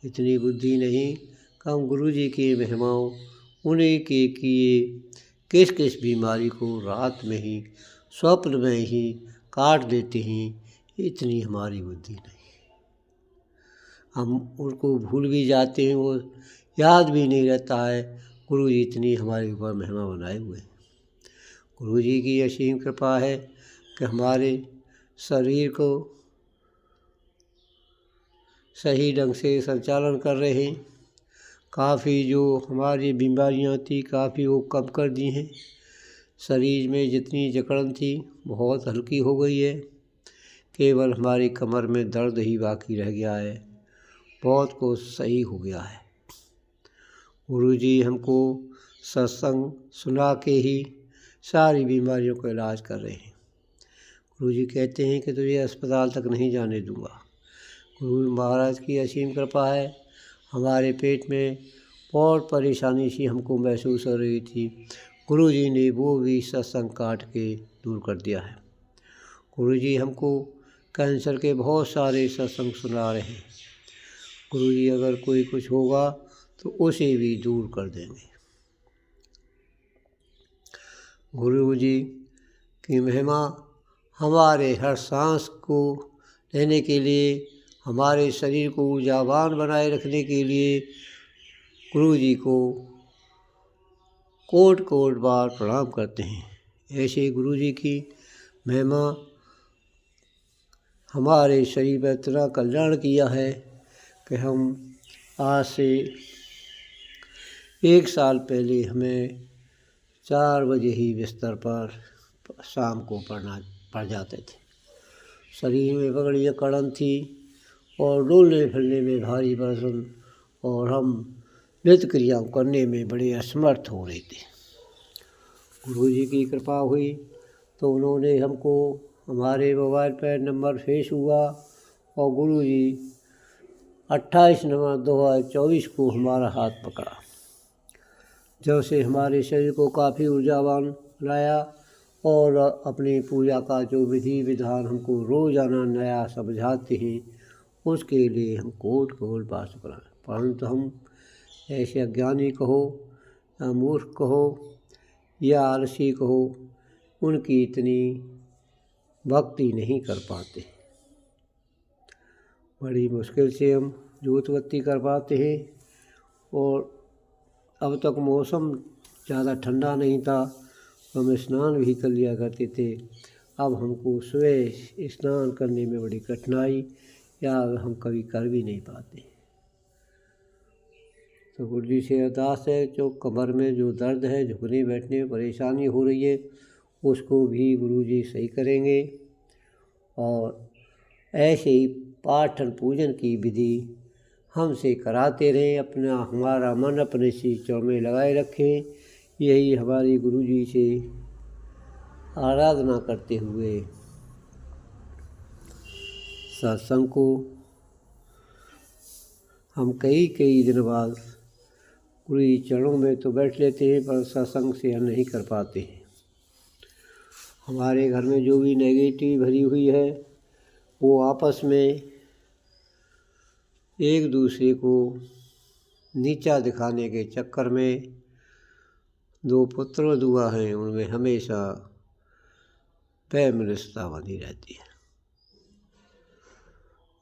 इतनी बुद्धि नहीं कि हम गुरु जी की महिमाओं उन्हीं के किए किस किस बीमारी को रात में ही स्वप्न में ही काट देते हैं, इतनी हमारी बुद्धि नहीं। हम उनको भूल भी जाते हैं, वो याद भी नहीं रहता है। गुरु जी इतनी हमारे ऊपर महिमा बनाए हुए हैं। गुरु जी की असीम कृपा है कि हमारे शरीर को सही ढंग से संचालन कर रहे हैं। काफ़ी जो हमारी बीमारियां थी काफ़ी वो कम कर दी हैं। शरीर में जितनी जकड़न थी बहुत हल्की हो गई है। केवल हमारी कमर में दर्द ही बाकी रह गया है, बहुत कुछ सही हो गया है। गुरु जी हमको सत्संग सुना के ही सारी बीमारियों का इलाज कर रहे हैं। गुरु जी कहते हैं कि तुझे अस्पताल तक नहीं जाने दूंगा। गुरु महाराज की असीम कृपा है। हमारे पेट में बहुत परेशानी सी हमको महसूस हो रही थी, गुरु जी ने वो भी सत्संग काट के दूर कर दिया है। गुरु जी हमको कैंसर के बहुत सारे सत्संग सुना रहे हैं। गुरु जी अगर कोई कुछ होगा तो उसे भी दूर कर देंगे। गुरु जी की महिमा हमारे हर सांस को लेने के लिए, हमारे शरीर को ऊर्जावान बनाए रखने के लिए गुरु जी को कोट कोट बार प्रणाम करते हैं। ऐसे गुरु जी की महिमा हमारे शरीर में इतना कल्याण किया है कि हम आज से 1 साल पहले हमें 4 बजे ही बिस्तर पर शाम को पड़ जाते थे। शरीर में पगड़ियाँ कड़न थी और डोलने फिरने में भारी वजन, और हम नित्य क्रियाओं करने में बड़े असमर्थ हो रहे थे। गुरु जी की कृपा हुई तो उन्होंने हमको, हमारे मोबाइल पर नंबर फेस हुआ और गुरु जी 28 नवंबर 2024 को हमारा हाथ पकड़ा। जब से हमारे शरीर को काफ़ी ऊर्जावान लाया और अपनी पूजा का जो विधि विधान हमको रोज़ाना नया समझाते हैं, उसके लिए हम कोट कोट बार शुक्राना। परंतु हम ऐसे अज्ञानी कहो या मूर्ख कहो या आलसी कहो, उनकी इतनी भक्ति नहीं कर पाते। बड़ी मुश्किल से हम जोत बत्ती कर पाते हैं। और अब तक मौसम ज़्यादा ठंडा नहीं था, हम स्नान भी कर लिया करते थे। अब हमको सुबह स्नान करने में बड़ी कठिनाई, या हम कभी कर भी नहीं पाते। तो गुरु जी से अरदास है, जो कमर में जो दर्द है, झुकने बैठने में परेशानी हो रही है, उसको भी गुरु जी सही करेंगे। और ऐसे ही पाठन पूजन की विधि हमसे कराते रहें। अपना हमारा मन अपने चीज़ों में लगाए रखें। यही हमारे गुरु जी से आराधना करते हुए सत्संग को हम कई दिन बाद गुरु जी चरणों में तो बैठ लेते हैं, पर सत्संग से हम नहीं कर पाते हैं। हमारे घर में जो भी नेगेटिव भरी हुई है, वो आपस में एक दूसरे को नीचा दिखाने के चक्कर में, दो पुत्र दुआ हैं, उनमें हमेशा वैमनस्यता बनी रहती है।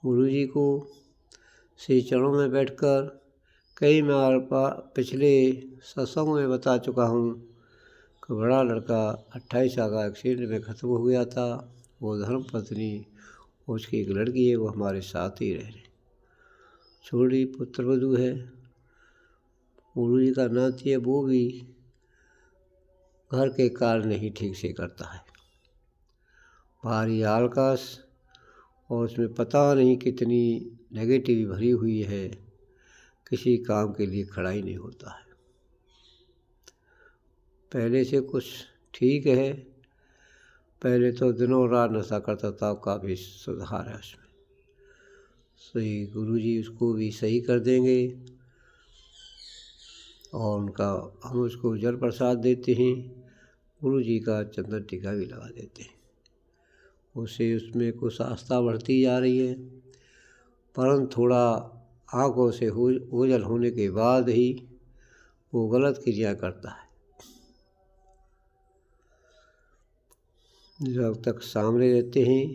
गुरु जी को से चरणों में बैठकर कई बार पिछले सत्संग में बता चुका हूँ कि बड़ा लड़का 28 साल का एक्सीडेंट में ख़त्म हो गया था। वो धर्म पत्नी, उसकी एक लड़की है, वो हमारे साथ ही रह रहे। छोटी पुत्रवधू है, गुरु जी का नाती है, वो भी घर के कार्य नहीं ठीक से करता है। भारी आलकस, और उसमें पता नहीं कितनी नेगेटिव भरी हुई है, किसी काम के लिए खड़ा ही नहीं होता है। पहले से कुछ ठीक है, पहले तो दिनों रात नशा करता था, काफ़ी सुधार है उसमें। सही गुरु जी उसको भी सही कर देंगे। और उनका हम उसको जल प्रसाद देते हैं, गुरु जी का चंदन टीका भी लगा देते हैं। उससे उसमें कुछ आस्था बढ़ती जा रही है, परंतु थोड़ा आँखों से ओझल होने के बाद ही वो गलत क्रिया करता है। जब तक सामने रहते हैं,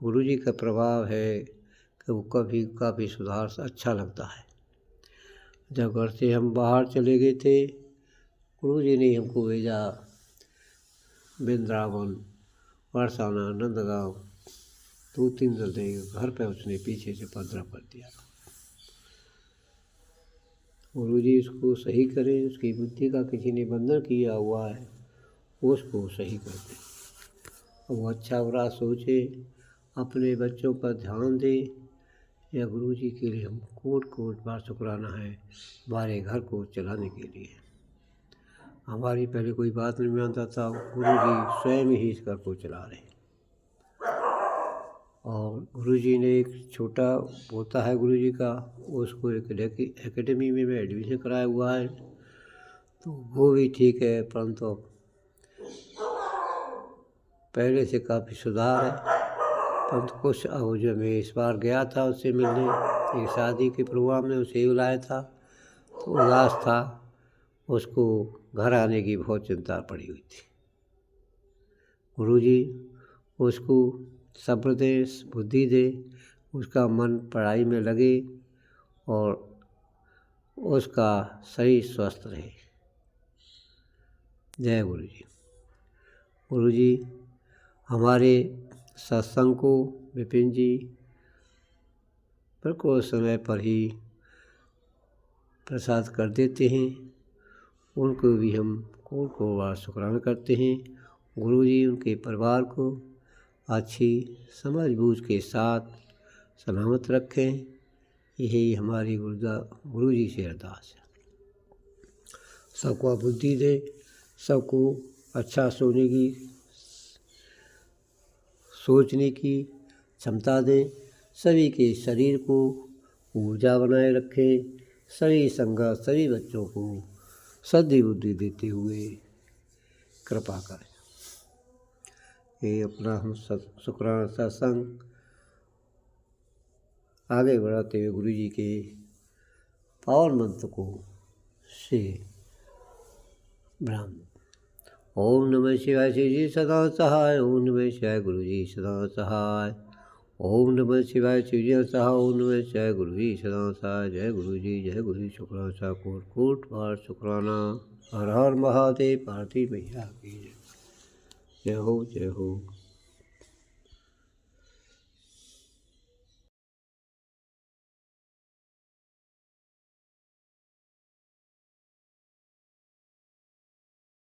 गुरु जी का प्रभाव है कि वो कभी काफ़ी सुधार से अच्छा लगता है। जब घर से हम बाहर चले गए थे, गुरु जी ने हमको भेजा वृंदावन, बरसाना, नंदगांव। 2-3 दिन रहे घर पे, उसने पीछे से 15 कर दिया। गुरु जी उसको सही करें, उसकी बुद्धि का किसी ने बंधन किया हुआ है, उसको सही कर दें। वो अच्छा बुरा सोचे, अपने बच्चों पर ध्यान दे। या गुरु जी के लिए हम कोट बार शुक्राना है, हमारे घर को चलाने के लिए। हमारी पहले कोई बात नहीं मानता था, गुरु जी स्वयं ही इस घर को चला रहे। और गुरु जी ने एक छोटा होता है गुरु जी का, उसको एक एकेडमी में एडमिशन कराया हुआ है, तो वो भी ठीक है, परंतु पहले से काफ़ी सुधार है। परंतु कुछ अब जो मैं इस बार गया था उससे मिलने, एक शादी के प्रोग्राम में उसे बुलाया था, तो उदास था, उसको घर आने की बहुत चिंता पड़ी हुई थी। गुरु जी उसको सब्र दे, बुद्धि दे, उसका मन पढ़ाई में लगे और उसका शरीर स्वस्थ रहे। जय गुरु जी। गुरु जी हमारे सत्संग को विपिन जी बिल्कुल समय पर ही प्रसाद कर देते हैं, उनको भी हम को बार शुक्राना करते हैं। गुरु जी उनके परिवार को अच्छी समझ बूझ के साथ सलामत रखें। यही हमारी गुरु जी से अरदास है। सबको बुद्धि दे, सबको अच्छा सोचने की क्षमता दें, सभी के शरीर को ऊर्जा बनाए रखें, सभी संगत सभी बच्चों को सद्बुद्धि बुद्धि देते हुए कृपा करें। ये अपना हम शुक्राना सत्संग आगे बढ़ाते हुए गुरु जी के पावन मंत्र को से ब्रह्म ओम नमः शिवाय शिव जी सदा सहाय। ओम नमः शिवाय गुरु जी सदा सहाय। ओम नमः शिवाय शिव जी सहाय। ओम नमः शिवाय गुरु जी सदा सहाय। जय गुरु जी, जय गुरु जी। शुक्राना सा कोट कोट बार शुक्राना। हर हर महादेव। पार्थिव मैया की जय हो, जय हो।